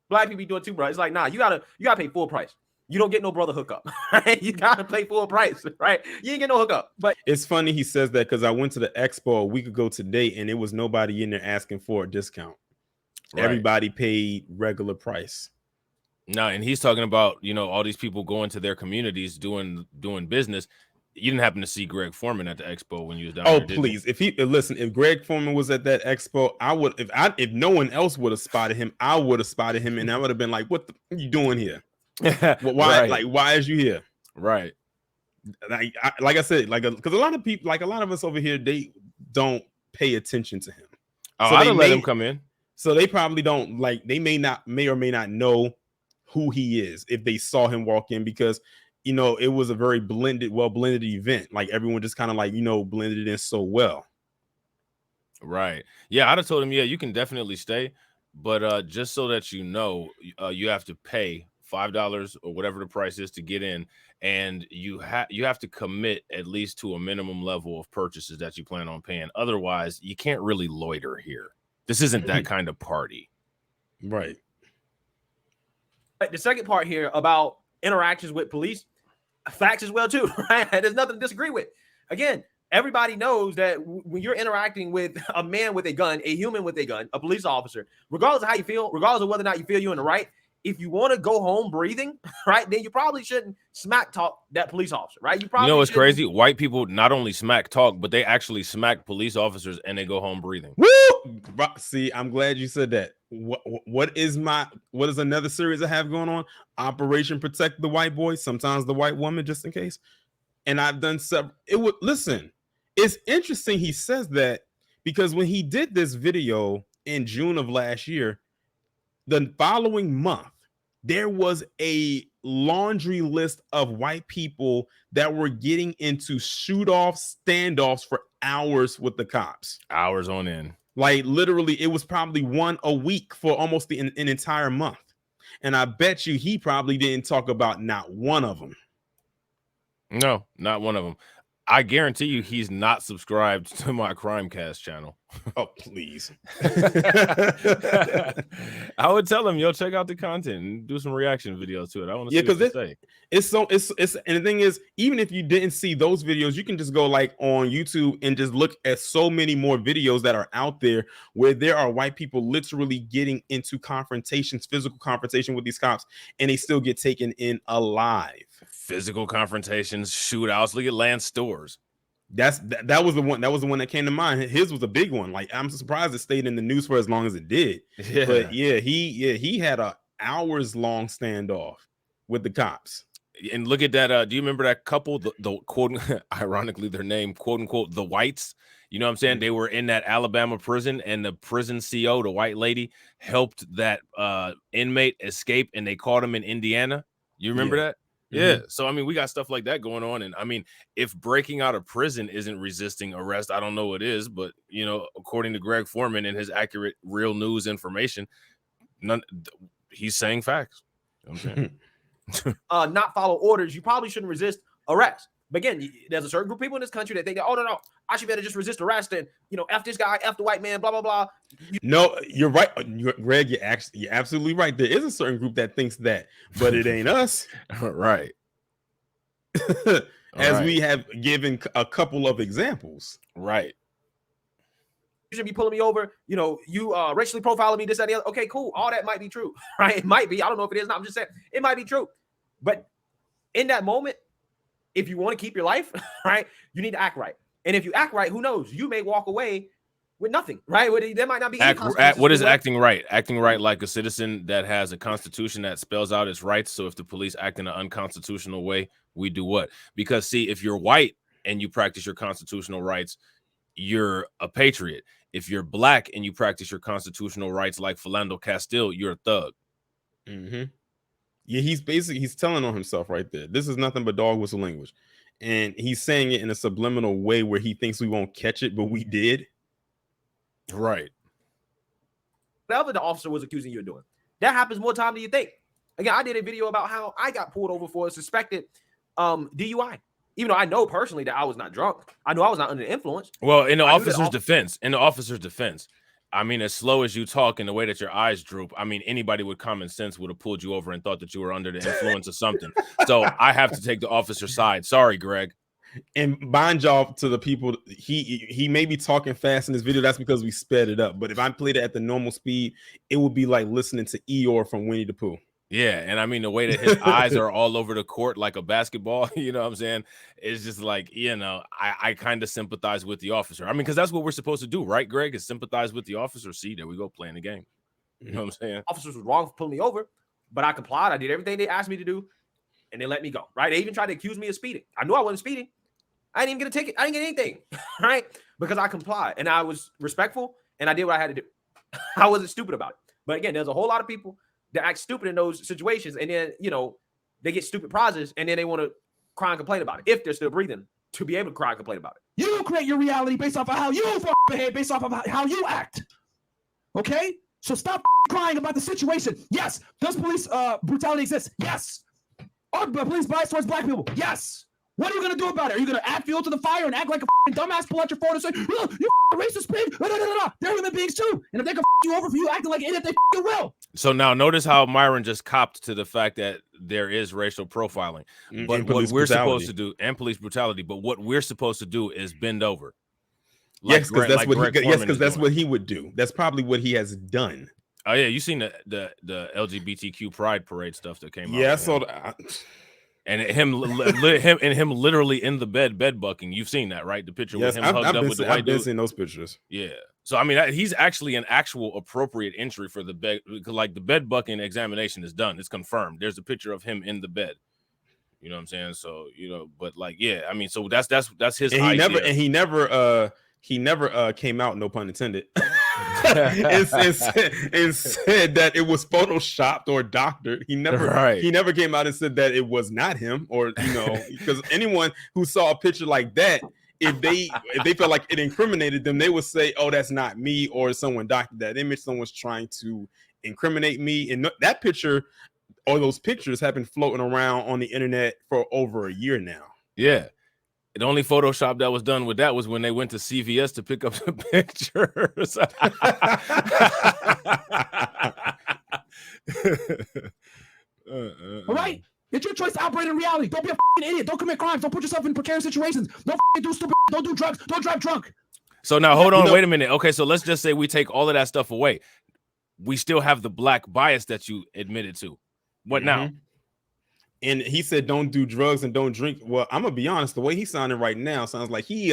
Black people be doing too, bro. It's like, nah, you gotta pay full price. You don't get no brother hookup. Right? You gotta pay full price, right? You ain't get no hookup. But it's funny he says that, because I went to the expo a week ago today and it was nobody in there asking for a discount. Right. Everybody paid regular price. No, and he's talking about, all these people going to their communities doing business. You didn't happen to see Greg Foreman at the expo when you was down there? Oh, please. If Greg Foreman was at that expo, I would, if no one else would have spotted him, I would have spotted him, and I would have been like, what are you doing here? Why? Right. Why is you here? Right. Like I said, because a lot of people, like a lot of us over here, they don't pay attention to him. Oh, so I let him come in. So they probably don't, they may or may not know who he is if they saw him walk in, because it was a very well-blended event. Like everyone just kind of blended it in so well. Right. Yeah, I'd have told him, yeah, you can definitely stay, but just so that you have to pay $5 or whatever the price is to get in, and you have to commit at least to a minimum level of purchases that you plan on paying. Otherwise, you can't really loiter here. This isn't that kind of party. Right. The second part here about interactions with police, facts as well too, right? There's nothing to disagree with. Again, everybody knows that when you're interacting with a man with a gun, a human with a gun, a police officer, regardless of how you feel, regardless of whether or not you feel you're in the right, if you want to go home breathing, right, then you probably shouldn't smack talk that police officer, right? What's crazy? White people not only smack talk, but they actually smack police officers and they go home breathing. Woo! See, I'm glad you said that. What is another series I have going on? Operation Protect the White Boy, sometimes the white woman, just in case. And I've done several. Listen, it's interesting he says that, because when he did this video in June of last year, the following month, there was a laundry list of white people that were getting into shoot-off standoffs for hours with the cops. Hours on end. Like literally, it was probably one a week for almost an entire month. And I bet you he probably didn't talk about not one of them. No, not one of them. I guarantee you he's not subscribed to my Crimecast channel. Oh, please. I would tell him, yo, check out the content and do some reaction videos to it. I want to see what you say. It's and the thing is, even if you didn't see those videos, you can just go on YouTube and just look at so many more videos that are out there where there are white people literally getting into physical confrontation with these cops, and they still get taken in alive. Physical confrontations, shootouts. Look at Lance Stores. That was the one that came to mind. His was a big one. Like, I'm surprised it stayed in the news for as long as it did. Yeah. But he had a hours long standoff. with the cops. And look at that. Do you remember that couple, the quote, ironically, their name, quote unquote, the whites? You know what I'm saying? They were in that Alabama prison, and the prison CO, the white lady, helped that inmate escape, and they caught him in Indiana. You remember that? Yeah. So, I mean, we got stuff like that going on. And I mean, if breaking out of prison isn't resisting arrest, I don't know what is. But, you know, according to Greg Foreman and his accurate real news information, he's saying facts. You know what I'm saying? Not follow orders, you probably shouldn't resist arrest. But again, there's a certain group of people in this country that think that, oh, no, I should better just resist arrest and, you know, F this guy, F the white man, blah, blah, blah. No, you're right. Greg, you're absolutely right. There is a certain group that thinks that, but it ain't us. Right. As we have given a couple of examples. Right. You should be pulling me over. You know, you racially profiling me, this, that, and the other. Okay, cool. All that might be true, right? It might be. I don't know if it is. I'm just saying it might be true. But in that moment, if you want to keep your life, right, you need to act right. And if you act right, who knows? You may walk away with nothing, right? There might not be any consequences. What is acting right? Acting right like a citizen that has a constitution that spells out its rights. So if the police act in an unconstitutional way, we do what? Because, see, if you're white and you practice your constitutional rights, you're a patriot. If you're black and you practice your constitutional rights like Philando Castile, you're a thug. Yeah, he's telling on himself right there. This is nothing but dog whistle language. And he's saying it in a subliminal way where he thinks we won't catch it, but we did. Right. Whatever the officer was accusing you of doing, that happens more time than you think. Again, I did a video about how I got pulled over for a suspected DUI. Even though I know personally that I was not drunk, I know I was not under the influence. Well, in the officer's defense, I mean, as slow as you talk and the way that your eyes droop, I mean, anybody with common sense would have pulled you over and thought that you were under the influence of something. So I have to take the officer's side. Sorry, Greg. And bind y'all to the people. He may be talking fast in this video. That's because we sped it up. But if I played it at the normal speed, it would be like listening to Eeyore from Winnie the Pooh. Yeah, and I mean, the way that his eyes are all over the court like a basketball, you know what I'm saying? It's just like, you know, I kind of sympathize with the officer. I mean, because that's what we're supposed to do, right, Greg? Is sympathize with the officer. See, there we go, playing the game. You know what I'm saying? Officers was wrong for pulling me over, but I complied. I did everything they asked me to do, and they let me go, right? They even tried to accuse me of speeding. I knew I wasn't speeding. I didn't even get a ticket. I didn't get anything, right? Because I complied, and I was respectful, and I did what I had to do. I wasn't stupid about it. But again, there's a whole lot of people that act stupid in those situations, and then, you know, they get stupid prizes, and then they want to cry and complain about it if they're still breathing to be able to cry and complain about it. You create your reality based off of how you behave, based off of how you act. Okay? So stop crying about the situation. Yes. Does police brutality exist? Yes. Are police bias towards black people? Yes. What are you going to do about it? Are you going to add fuel to the fire and act like a dumbass, pull out your phone and say, oh, you racist pig? They're human beings too. And if they can you over for you acting like an idiot, they will. So now notice how Myron just copped to the fact that there is racial profiling. But what we're supposed to do, and police brutality, but what we're supposed to do is bend over. Like, yes, because that's what he would do. That's probably what he has done. Oh yeah, you seen the LGBTQ pride parade stuff that came out. Yeah, so and him literally in the bed bucking. You've seen that, right? The picture with him hugged up with the white dude. I've seen those pictures. Yeah. So I mean, he's actually an actual appropriate entry for the bed. Like the bed bucking examination is done. It's confirmed. There's a picture of him in the bed. You know what I'm saying? So, you know, but like, yeah, I mean, so that's his idea. He never came out, no pun intended, and said that it was photoshopped or doctored. He never came out and said that it was not him, or, you know, because anyone who saw a picture like that, if they felt like it incriminated them, they would say, oh, that's not me, or someone doctored that image, someone's trying to incriminate me. And that picture or those pictures have been floating around on the internet for over a year now. Yeah. The only Photoshop that was done with that was when they went to CVS to pick up the pictures. All right? It's your choice to operate in reality. Don't be a idiot. Don't commit crimes. Don't put yourself in precarious situations. Don't do stupid. Don't do drugs. Don't drive drunk. So now hold on. Wait a minute. Okay, so let's just say we take all of that stuff away. We still have the black bias that you admitted to. What now? And he said, don't do drugs and don't drink. Well, I'm going to be honest. The way he sounded right now sounds like he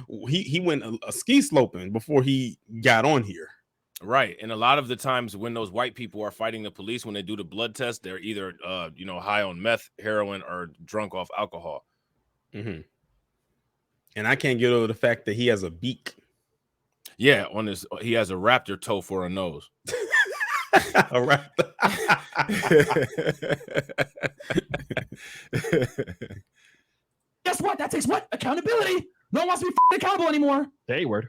went a ski sloping before he got on here. Right. And a lot of the times when those white people are fighting the police, when they do the blood test, they're either, high on meth, heroin, or drunk off alcohol. Mm-hmm. And I can't get over the fact that he has a beak. Yeah, he has a raptor toe for a nose. A raptor. Guess what? That takes what? Accountability. No one wants to be accountable anymore. Hey, word.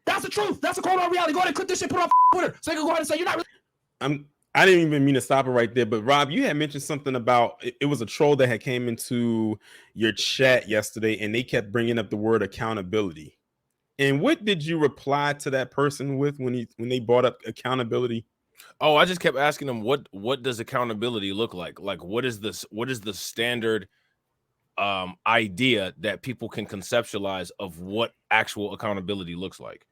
That's the truth. That's the cold hard reality. Go ahead and clip this shit, put it on Twitter, so you can go ahead and say you're not really. I didn't even mean to stop it right there, but Rob, you had mentioned something about it was a troll that had came into your chat yesterday, and they kept bringing up the word accountability. And what did you reply to that person with when they brought up accountability? Oh, I just kept asking them what does accountability look like? Like what is the standard idea that people can conceptualize of what actual accountability looks like?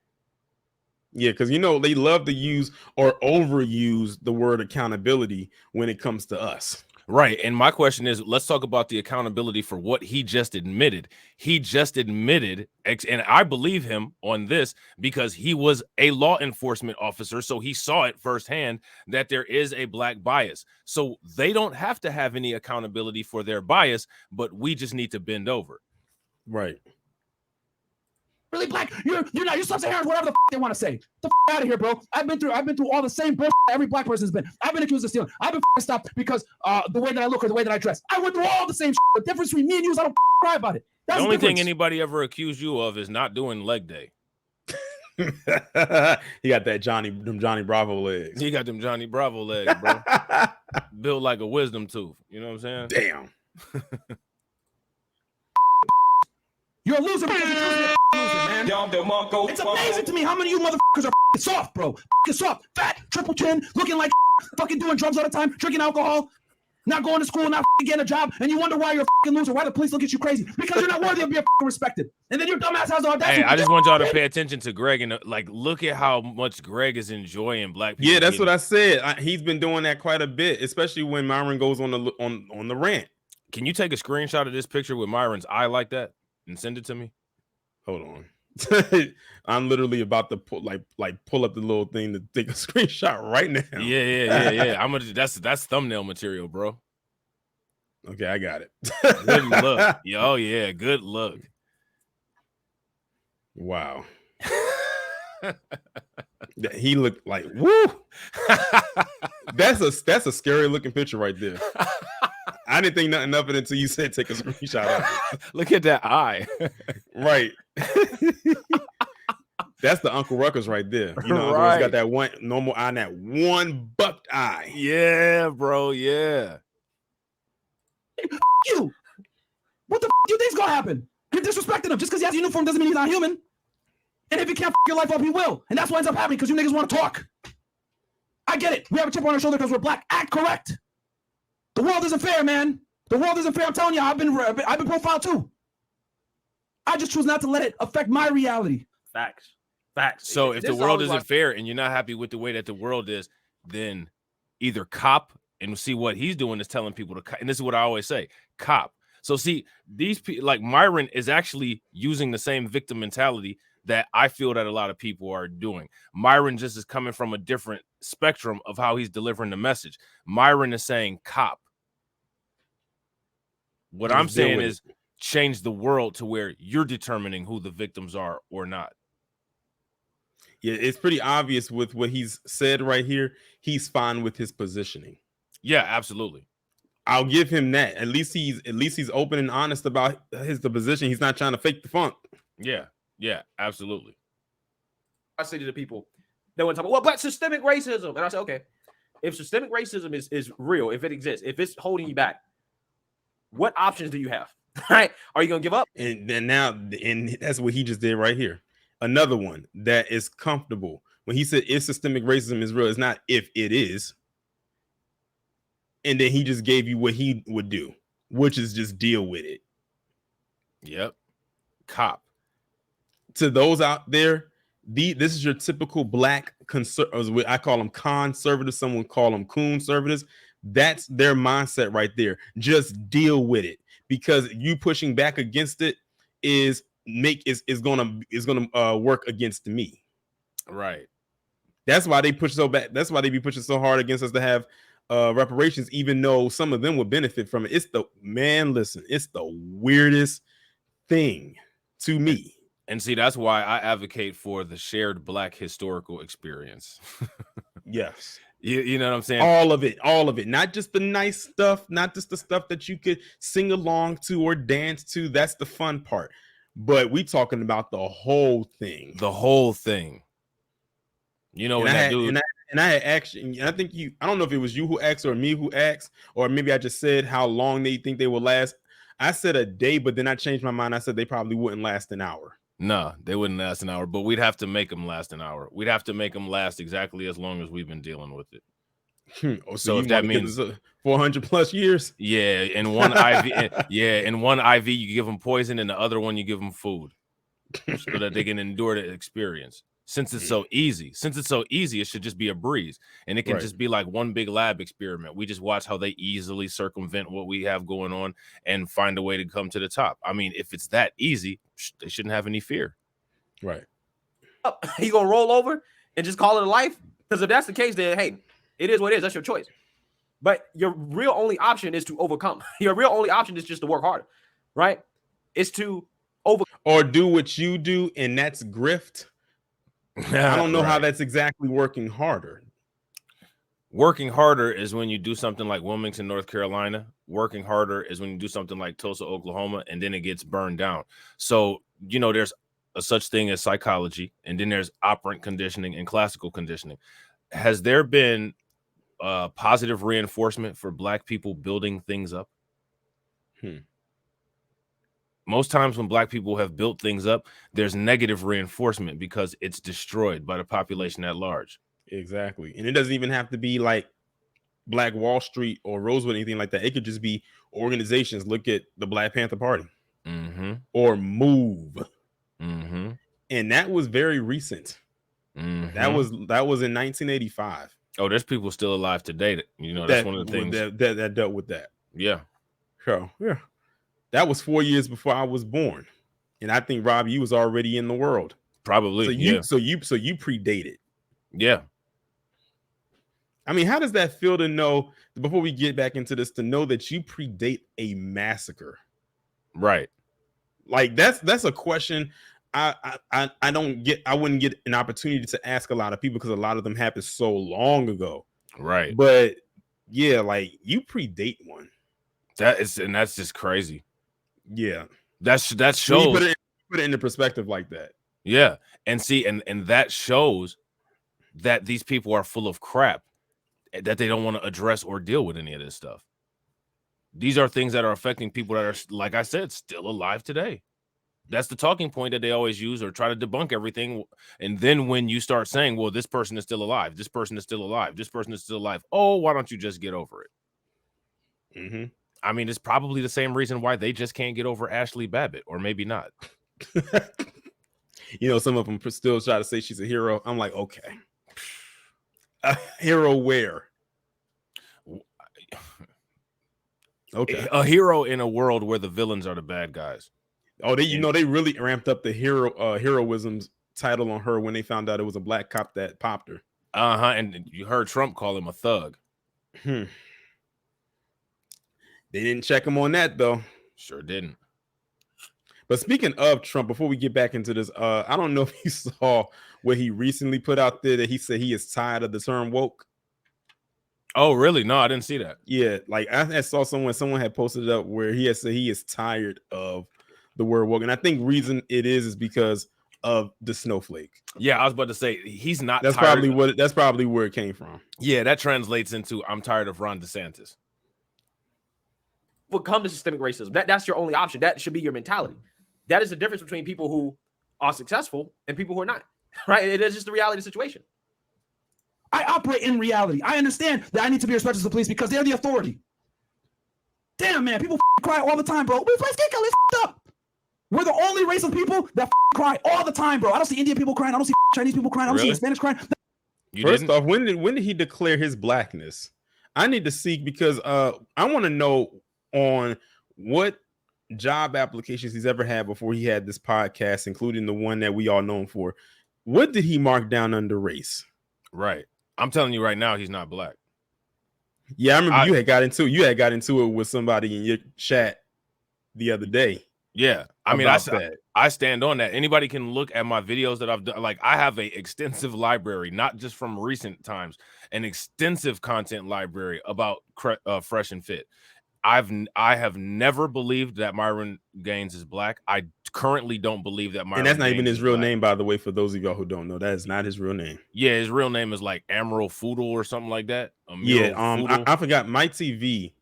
Yeah, because they love to use or overuse the word accountability when it comes to us. Right. And my question is, let's talk about the accountability for what he just admitted. He just admitted, and I believe him on this because he was a law enforcement officer. So he saw it firsthand that there is a black bias. So they don't have to have any accountability for their bias, but we just need to bend over. Right. Really black, you're not. You're sub-Saharans, whatever the they want to say. The out of here, bro. I've been through all the same bullshit every black person's been. I've been accused of stealing. I've been stopped because the way that I look or the way that I dress. I went through all the same shit. The difference between me and you is I don't cry about it. That's the only thing anybody ever accused you of is not doing leg day. He got them Johnny Bravo legs. He got them Johnny Bravo legs, bro. Built like a wisdom tooth. You know what I'm saying? Damn. You're a loser because you're a loser, man. It's amazing to me how many of you motherfuckers are soft, bro. Soft, fat, triple chin, looking like fucking doing drugs all the time, drinking alcohol, not going to school, not getting a job, and you wonder why you're a loser. Why the police look at you crazy? Because you're not worthy of being respected. And then your dumbass has the audacity. Hey, I just want y'all to pay attention to Greg and look at how much Greg is enjoying black people. Yeah, that's what I said. He's been doing that quite a bit, especially when Myron goes on the rant. Can you take a screenshot of this picture with Myron's eye like that and send it to me? Hold on. I'm literally about to pull up the little thing to take a screenshot right now. Yeah. I'm gonna that's thumbnail material, bro. Okay, I got it. Good look. Oh yeah, good look. Wow. He looked like woo. That's a scary looking picture right there. I didn't think nothing of it until you said take a screenshot of it. Look at that eye. Right. That's the Uncle Ruckus right there. He's got that one normal eye and that one bucked eye. Yeah, bro. Yeah. You. What the do you think's gonna happen? You're disrespecting him. Just because he has a uniform doesn't mean he's not human. And if he can't your life up, he will. And that's what ends up happening because you niggas want to talk. I get it. We have a chip on our shoulder because we're black. Act correct. The world isn't fair, man. The world isn't fair. I'm telling you, I've been profiled too. I just choose not to let it affect my reality. Facts. So if the world isn't fair and you're not happy with the way that the world is, then either cop and see what he's doing is telling people to, and this is what I always say, cop. So see, these people like Myron is actually using the same victim mentality that I feel that a lot of people are doing. Myron just is coming from a different spectrum of how he's delivering the message. Myron is saying cop. What I'm saying is change the world to where you're determining who the victims are or not. Yeah, it's pretty obvious with what he's said right here. He's fine with his positioning. Yeah, absolutely. I'll give him that. At least he's open and honest about the position. He's not trying to fake the funk. Yeah, absolutely. I say to the people, they want to talk about, well, but systemic racism. And I say, okay, if systemic racism is real, if it exists, if it's holding you back, what options do you have? Right? Are you going to give up? And then and that's what he just did right here. Another one that is comfortable. When he said if systemic racism is real, it's not if it is. And then he just gave you what he would do, which is just deal with it. Yep. Cop. To those out there, this is your typical black conservatives. I call them conservatives. Someone call them conservatives. That's their mindset right there. Just deal with it, because you pushing back against it is gonna work against me. Right. That's why they push so back. That's why they be pushing so hard against us to have reparations, even though some of them would benefit from it. It's the listen, it's the weirdest thing to me. And see, that's why I advocate for the shared Black historical experience. Yes. You know what I'm saying? All of it. Not just the nice stuff, not just the stuff that you could sing along to or dance to. That's the fun part. But we talking about the whole thing. The whole thing. You know, and I had actually, I think I don't know if it was you who asked or me who asked, or maybe I just said how long they think they will last. I said a day, but then I changed my mind. I said they probably wouldn't last an hour. No, they wouldn't last an hour, but we'd have to make them last an hour. We'd have to make them last exactly as long as we've been dealing with it. So if that means 400 plus years. Yeah, in one IV, in one IV you give them poison, and the other one you give them food, so that they can endure the experience. Since it's so easy, it should just be a breeze, and it can just be like one big lab experiment. We just watch how they easily circumvent what we have going on and find a way to come to the top. I mean, if it's that easy, they shouldn't have any fear. Right. You gonna roll over and just call it a life? Because if that's the case, then hey, it is what it is. That's your choice. But your real only option is to overcome. Your real only option is just to work harder, right? It's to or do what you do, and that's grift. I don't know how that's exactly working harder. Working harder is when you do something like Wilmington, North Carolina. Working harder is when you do something like Tulsa, Oklahoma, and then it gets burned down. So, you know, there's a such thing as psychology, and then there's operant conditioning and classical conditioning. Has there been positive reinforcement for Black people building things up? Most times when Black people have built things up, there's negative reinforcement because it's destroyed by the population at large. Exactly. And it doesn't even have to be like Black Wall Street or Rosewood, anything like that. It could just be organizations. Look at the Black Panther Party or MOVE. And that was very recent. That was in 1985. Oh, there's people still alive today that, you know, that's one of the things that dealt with that. Yeah. So, yeah. That was 4 years before I was born. And I think, Rob, you was already in the world. Probably. So you predated. Yeah. I mean, how does that feel to know, before we get back into this, to know that you predate a massacre? Right. Like that's a question I wouldn't get an opportunity to ask a lot of people, because a lot of them happened so long ago. Right. But yeah, like you predate one. That's just crazy. Yeah. That shows. Put it into perspective like that. Yeah. And see, and that shows that these people are full of crap, that they don't want to address or deal with any of this stuff. These are things that are affecting people that are, like I said, still alive today. That's the talking point that they always use, or try to debunk everything. And then when you start saying, well, this person is still alive, this person is still alive, this person is still alive, oh, why don't you just get over it? I mean, it's probably the same reason why they just can't get over Ashley Babbitt, or maybe not. You know, some of them still try to say she's a hero. I'm like, okay. A hero where? Okay. A hero in a world where the villains are the bad guys. Oh, they really ramped up the heroism title on her when they found out it was a Black cop that popped her. And you heard Trump call him a thug. They didn't check him on that, though. Sure didn't. But speaking of Trump, before we get back into this, I don't know if you saw what he recently put out there, that he said he is tired of the term woke. Oh, really? No, I didn't see that. Yeah, like I saw someone had posted it up where he had said he is tired of the word woke. And I think reason it is because of the snowflake. Yeah, I was about to say he's not. That's tired. That's probably where it came from. Yeah, that translates into I'm tired of Ron DeSantis. Well, come to systemic racism. That's your only option. That should be your mentality. That is the difference between people who are successful and people who are not. Right? It is just the reality of the situation. I operate in reality. I understand that I need to be respected to the police because they're the authority. Damn, man, people cry all the time, bro. We play skate up. We're the only race of people that cry all the time, bro. I don't see Indian people crying. I don't see Chinese people crying. I don't see Spanish crying. First off, when did he declare his blackness? I need to seek, because I want to know on what job applications he's ever had before he had this podcast, including the one that we all know him for. What did he mark down under race? Right. I'm telling you right now, he's not black. Yeah, I remember you had got into it with somebody in your chat the other day. Yeah, I mean, that. I stand on that. Anybody can look at my videos that I've done. Like, I have a extensive library, not just from recent times, an extensive content library about Fresh and Fit. I have never believed that Myron Gaines is black. I currently don't believe that Myron. And that's not Gaines even his is real black. name, by the way, for those of y'all who don't know. That is not his real name. Yeah, his real name is like Amaral Foodle or something like that. Yeah, I forgot. Mike TV,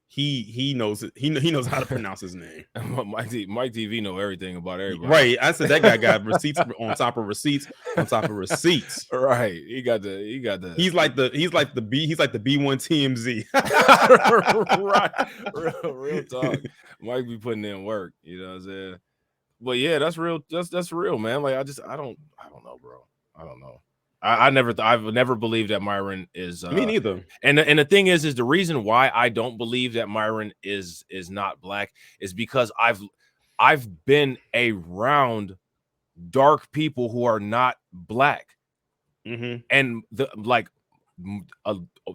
he knows it. He knows how to pronounce his name. Mike TV know everything about everybody. Right. I said that guy got receipts on top of receipts on top of receipts. Right. He got the He's like the B1 TMZ. Right. Real talk. Mike be putting in work, you know what I'm saying? But yeah, that's real. That's real, man. Like, I don't know, bro. I don't know. I've never believed that Myron is Me neither. And the thing is the reason why I don't believe that Myron is not black is because I've been around dark people who are not black. And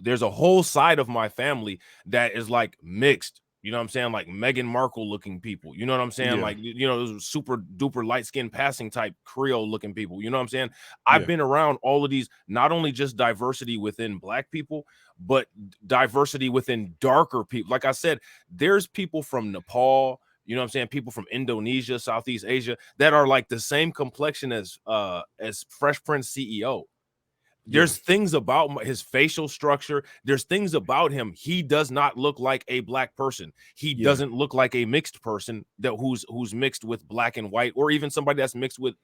there's a whole side of my family that is like mixed. You know what I'm saying? Like Meghan Markle looking people. You know what I'm saying? Yeah. Like, you know, those super duper light skin passing type Creole looking people. You know what I'm saying? I've been around all of these, not only just diversity within black people, but diversity within darker people. Like I said, there's people from Nepal, you know what I'm saying? People from Indonesia, Southeast Asia that are like the same complexion as Fresh Prince CEO. There's things about his facial structure. There's things about him. He does not look like a black person. He doesn't look like a mixed person that who's mixed with black and white, or even somebody that's mixed with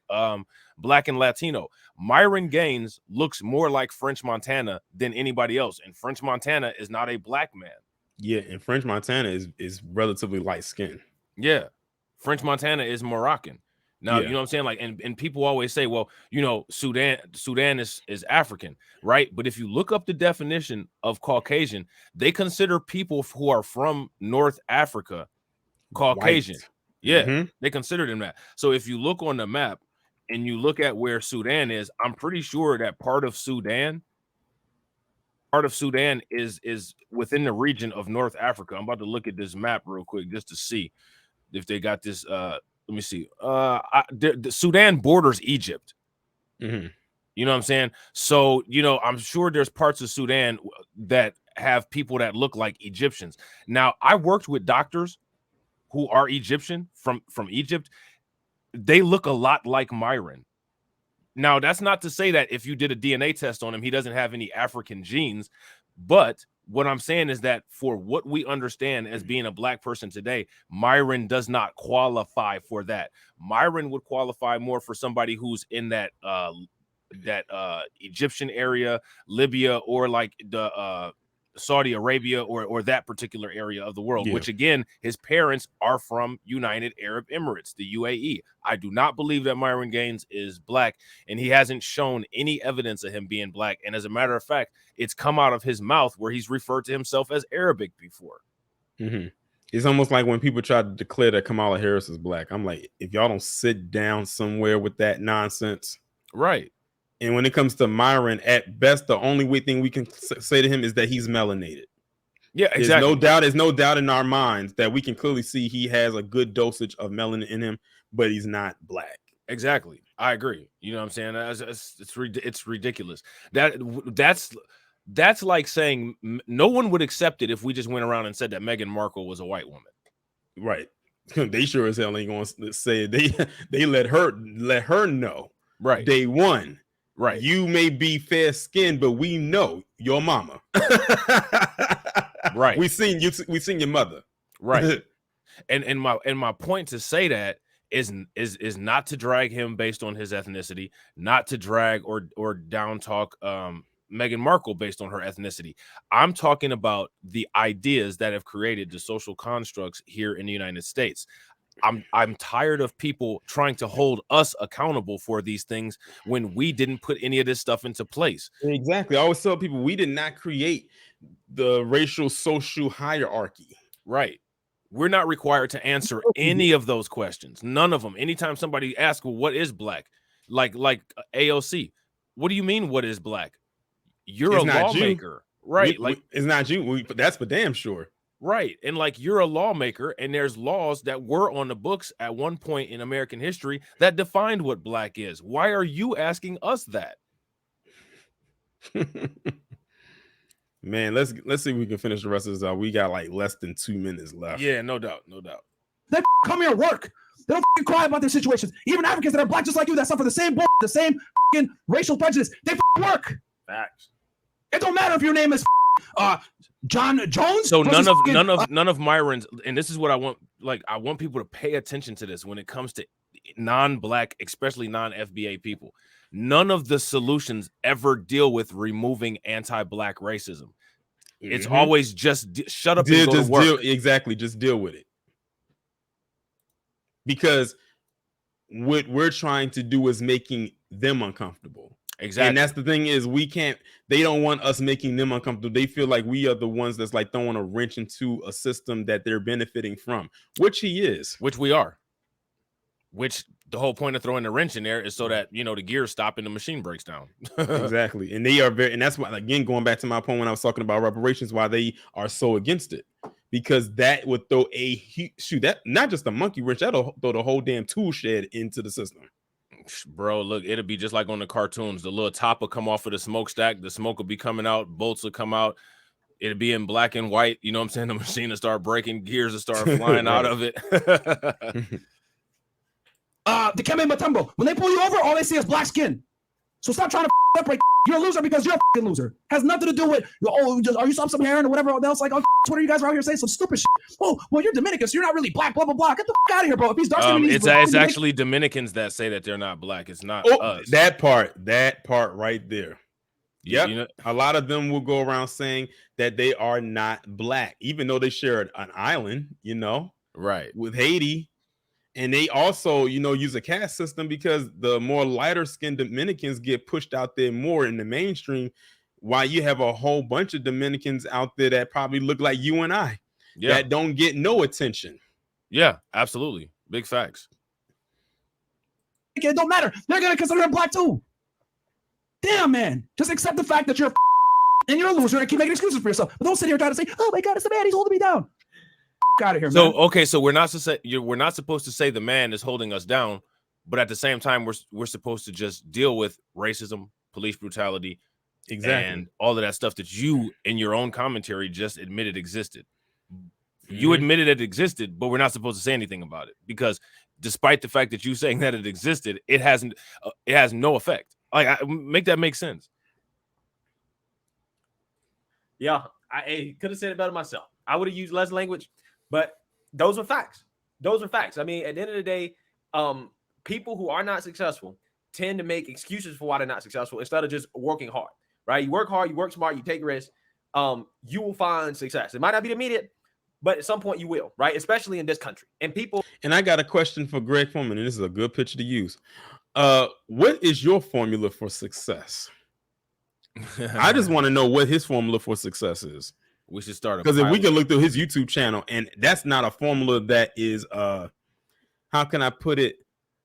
black and Latino. Myron Gaines looks more like French Montana than anybody else, and French Montana is not a black man. Yeah, and French Montana is relatively light skinned. Yeah, French Montana is Moroccan. Now, you know what I'm saying? Like, and people always say, well, you know, Sudan is African, right? But if you look up the definition of Caucasian, they consider people who are from North Africa Caucasian. White. Yeah, they consider them that. So if you look on the map and you look at where Sudan is, I'm pretty sure that part of Sudan is within the region of North Africa. I'm about to look at this map real quick just to see if they got this let me see. The Sudan borders Egypt. You know what I'm saying? So, you know, I'm sure there's parts of Sudan that have people that look like Egyptians. Now, I worked with doctors who are Egyptian from Egypt. They look a lot like Myron. Now, that's not to say that if you did a DNA test on him, he doesn't have any African genes, but what I'm saying is that for what we understand as being a black person today, Myron does not qualify for that. Myron would qualify more for somebody who's in that Egyptian area, Libya, or like the Saudi Arabia, or that particular area of the world, which again, his parents are from United Arab Emirates, the UAE. I do not believe that Myron Gaines is black, and he hasn't shown any evidence of him being black. And as a matter of fact, it's come out of his mouth where he's referred to himself as Arabic before. It's almost like when people try to declare that Kamala Harris is black. I'm like, if y'all don't sit down somewhere with that nonsense. Right. And when it comes to Myron, at best, the only thing we can say to him is that he's melanated. Yeah, exactly. There's no doubt in our minds that we can clearly see he has a good dosage of melanin in him, but he's not black. Exactly. I agree. You know what I'm saying? It's ridiculous. That's like saying no one would accept it if we just went around and said that Meghan Markle was a white woman. Right. They sure as hell ain't going to say they let her know. Right. Day one. Right. You may be fair skinned, but we know your mama. Right. We seen your mother. Right. and my point to say that is not to drag him based on his ethnicity, not to drag or down talk Meghan Markle based on her ethnicity. I'm talking about the ideas that have created the social constructs here in the United States. I'm tired of people trying to hold us accountable for these things when we didn't put any of this stuff into place. Exactly. I always tell people we did not create the racial social hierarchy. Right. We're not required to answer any of those questions. None of them. Anytime somebody asks, well, what is black? Like AOC, what do you mean, what is black? you're It's a not you. lawmaker, right? It's not you. That's for damn sure. Right. And like you're a lawmaker, and there's laws that were on the books at one point in American history that defined what black is. Why are you asking us that? Man, let's see if we can finish the rest of this out. We got like less than 2 minutes left. Yeah, no doubt, no doubt. They come here and work. They don't cry about their situations. Even Africans that are black just like you that suffer the same the same racial prejudice, they work. Facts. It don't matter if your name is John Jones. So none of Myron's, and this is what I want. Like, I want people to pay attention to this when it comes to non-black, especially non-FBA people. None of the solutions ever deal with removing anti-black racism. It's always just shut up and go to work. Exactly, just deal with it. Because what we're trying to do is making them uncomfortable. Exactly. And that's the thing is they don't want us making them uncomfortable. They feel like we are the ones that's like throwing a wrench into a system that they're benefiting from, which he is. Which we are. Which the whole point of throwing the wrench in there is so that, the gears stop and the machine breaks down. Exactly. And they are and that's why, again, going back to my point when I was talking about reparations, why they are so against it. Because that would throw that not just a monkey wrench, that'll throw the whole damn tool shed into the system. Bro, look, it'll be just like on the cartoons. The little top will come off of the smokestack. The smoke will be coming out. Bolts will come out. It'll be in black and white. You know what I'm saying? The machine will start breaking. Gears will start flying out of it. The Keme Matumbo, when they pull you over, all they see is black skin. So stop trying to separate. You're a loser because you're a loser. Has nothing to do with, are you some heroin or whatever else? Like, Twitter, you guys are out here saying some stupid shit. Oh, well, you're Dominican, so you're not really black, blah, blah, blah. Get the out of here, bro. If he's dark skin, it's actually Dominicans that say that they're not black. It's not us. That part right there. Yep. A lot of them will go around saying that they are not black, even though they share an island, right, with Haiti. And they also, use a caste system because the more lighter skinned Dominicans get pushed out there more in the mainstream, while you have a whole bunch of Dominicans out there that probably look like you and I that don't get no attention. Yeah, absolutely. Big facts. It don't matter. They're going to consider him black too. Damn, man. Just accept the fact that you're and you're a loser and keep making excuses for yourself. But don't sit here trying to say, oh my God, it's the man. He's holding me down. Out of here, so man. Okay, so we're not supposed to say the man is holding us down, but at the same time we're supposed to just deal with racism, police brutality, and all of that stuff that you in your own commentary just admitted existed. You admitted it existed, but we're not supposed to say anything about it because despite the fact that you saying that it existed, it has no effect. Like, make that make sense. Yeah, I could have said it better myself. I would have used less language. But those are facts. Those are facts. I mean, at the end of the day, people who are not successful tend to make excuses for why they're not successful instead of just working hard, right? You work hard, you work smart, you take risks, you will find success. It might not be immediate, but at some point you will, right? Especially in this country. And I got a question for Greg Foreman, and this is a good picture to use. What is your formula for success? I just want to know what his formula for success is. We should start because if we can look through his YouTube channel, and that's not a formula that is how can I put it,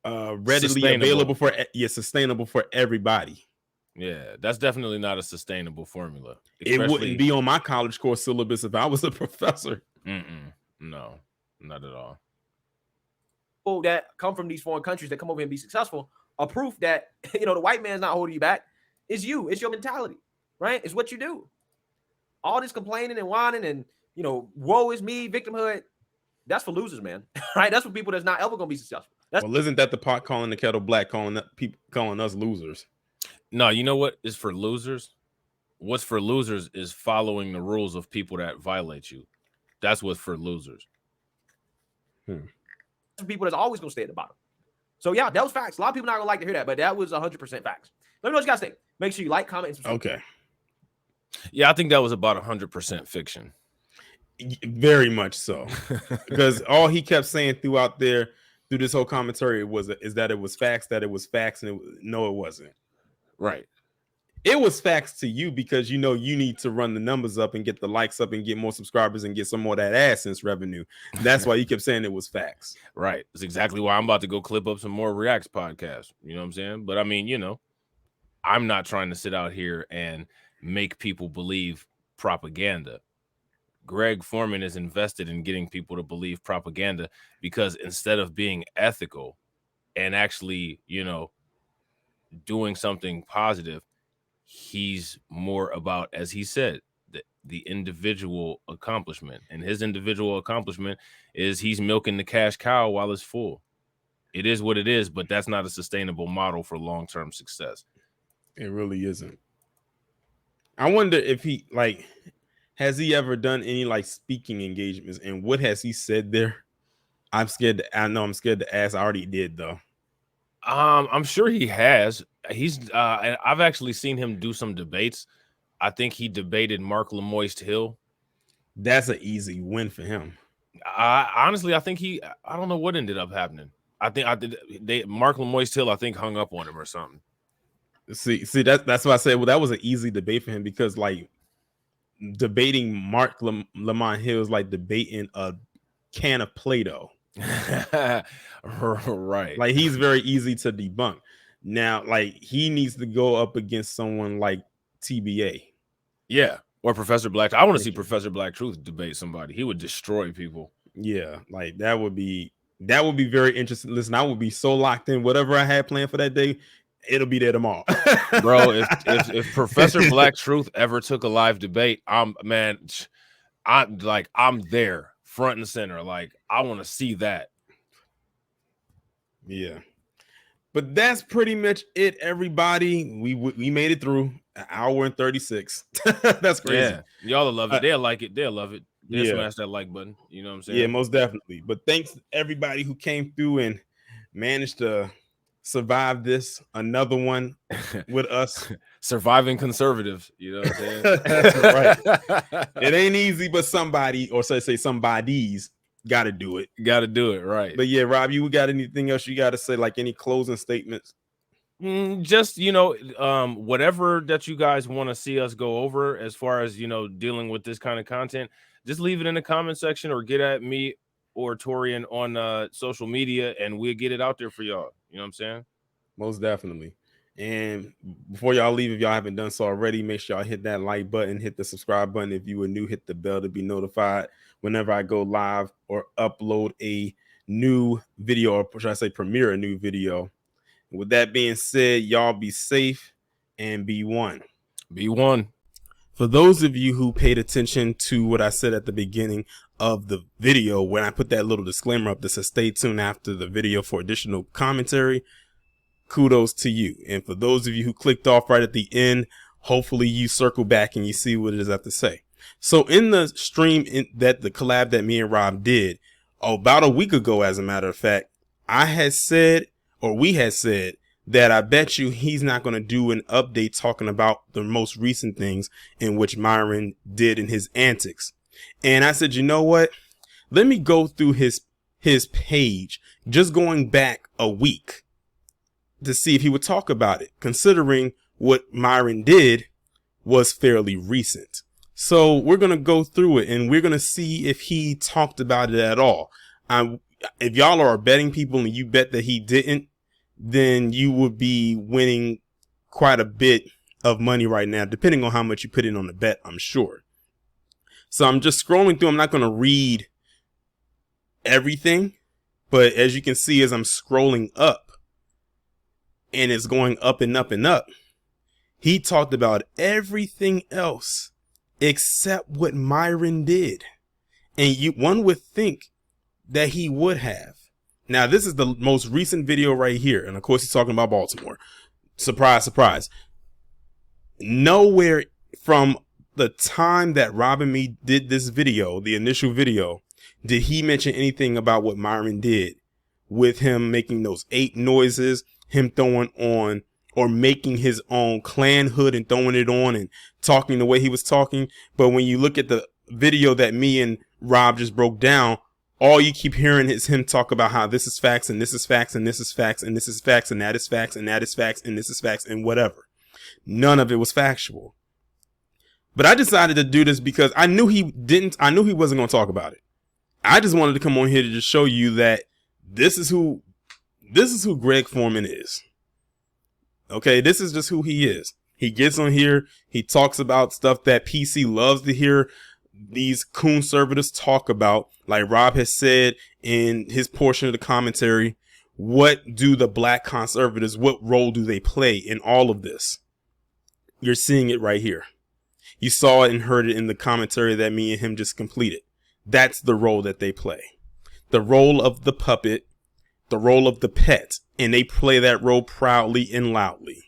readily available for sustainable for everybody. Yeah, that's definitely not a sustainable formula. It wouldn't be on my college course syllabus if I was a professor. No, not at all. People that come from these foreign countries that come over and be successful are proof that the white man's not holding you back. It's you. It's your mentality, right? It's what you do. All this complaining and whining and, woe is me, victimhood, that's for losers, man. Right? That's for people that's not ever going to be successful. Well, isn't that the pot calling the kettle black, calling us losers? No, you know what is for losers? What's for losers is following the rules of people that violate you. That's what's for losers. People that's always going to stay at the bottom. So, yeah, that was facts. A lot of people not going to like to hear that, but that was 100% facts. Let me know what you guys think. Make sure you like, comment, and subscribe. Okay. Yeah, I think that was about 100% fiction. Very much so. Because all he kept saying through this whole commentary is that it was facts, and no, it wasn't. Right. It was facts to you because you need to run the numbers up and get the likes up and get more subscribers and get some more of that AdSense revenue. That's why you kept saying it was facts. Right. That's exactly why I'm about to go clip up some more Reacts podcasts. You know what I'm saying? But I mean, I'm not trying to sit out here and make people believe propaganda. Greg Foreman is invested in getting people to believe propaganda because instead of being ethical and actually, you know, doing something positive, he's more about, as he said, the individual accomplishment. And his individual accomplishment is he's milking the cash cow while it's full. It is what it is, but that's not a sustainable model for long-term success. It really isn't. I wonder if he like has he ever done any like speaking engagements, and what has he said there? I'm scared to, I know I'm scared to ask. I already did though. I'm sure he has. He's and I've actually seen him do some debates. I think he debated Mark Lemoist Hill. That's an easy win for him. Honestly, I think I don't know what ended up happening. Mark Lemoist Hill, I think, hung up on him or something. See, that's why I said, well, that was an easy debate for him, because like debating Mark Lamont Hill is like debating a can of Play-Doh. Right. Like, he's very easy to debunk. Now, like, he needs to go up against someone like TBA. Yeah. Or Professor Black. I want to see Professor Black Truth debate somebody. He would destroy people. Yeah, like that would be very interesting. Listen, I would be so locked in. Whatever I had planned for that day, it'll be there tomorrow. Bro, if Professor Black Truth ever took a live debate, I'm there front and center. Like, I want to see that. Yeah. But that's pretty much it, everybody. We made it through an hour and 36. That's crazy. Yeah, y'all will love it. They'll like it. They'll love it. They'll smash that like button. You know what I'm saying? Yeah, most definitely. But thanks to everybody who came through and managed to survive this. Another one with us. Surviving conservatives. You know what I'm saying? Right. It ain't easy, but somebody, or say somebody's got to do it. Got to do it, right? But yeah, Rob, you got anything else you got to say? Like any closing statements? Just, you know, whatever that you guys want to see us go over as far as, you know, dealing with this kind of content, just leave it in the comment section or get at me or Taurean on social media, and we'll get it out there for y'all. You know what I'm saying? Most definitely. And before y'all leave, if y'all haven't done so already, make sure y'all hit that like button, hit the subscribe button. If you were new, hit the bell to be notified whenever I go live or upload a new video, or should I say premiere a new video. With that being said, y'all be safe and be one. Be one. For those of you who paid attention to what I said at the beginning of the video, when I put that little disclaimer up that says stay tuned after the video for additional commentary, kudos to you. And for those of you who clicked off right at the end, hopefully you circle back and you see what it is I have to say. So in the stream the collab that me and Rob did about a week ago, as a matter of fact, we had said that I bet you he's not going to do an update talking about the most recent things in which Myron did in his antics. And I said, you know what? Let me go through his page, just going back a week, to see if he would talk about it, considering what Myron did was fairly recent. So we're going to go through it and we're going to see if he talked about it at all. If y'all are betting people and you bet that he didn't, then you would be winning quite a bit of money right now, depending on how much you put in on the bet, I'm sure. So I'm just scrolling through. I'm not going to read everything, but as you can see, as I'm scrolling up, and it's going up and up and up, he talked about everything else except what Myron did. And one would think that he would have. Now, this is the most recent video right here. And of course, he's talking about Baltimore. Surprise, surprise. Nowhere from the time that Rob and me did this video, the initial video, did he mention anything about what Myron did with him making those 8 noises, him throwing on or making his own clan hood and throwing it on and talking the way he was talking. But when you look at the video that me and Rob just broke down, all you keep hearing is him talk about how this is facts and this is facts and this is facts and this is facts and that is facts and that is facts and this is facts and whatever. None of it was factual. But I decided to do this because I knew he wasn't going to talk about it. I just wanted to come on here to just show you that this is who Greg Foreman is. Okay, this is just who he is. He gets on here. He talks about stuff that PC loves to hear these conservatives talk about. Like Rob has said in his portion of the commentary, what do the black conservatives, what role do they play in all of this? You're seeing it right here. You saw it and heard it in the commentary that me and him just completed. That's the role that they play. The role of the puppet, the role of the pet, and they play that role proudly and loudly.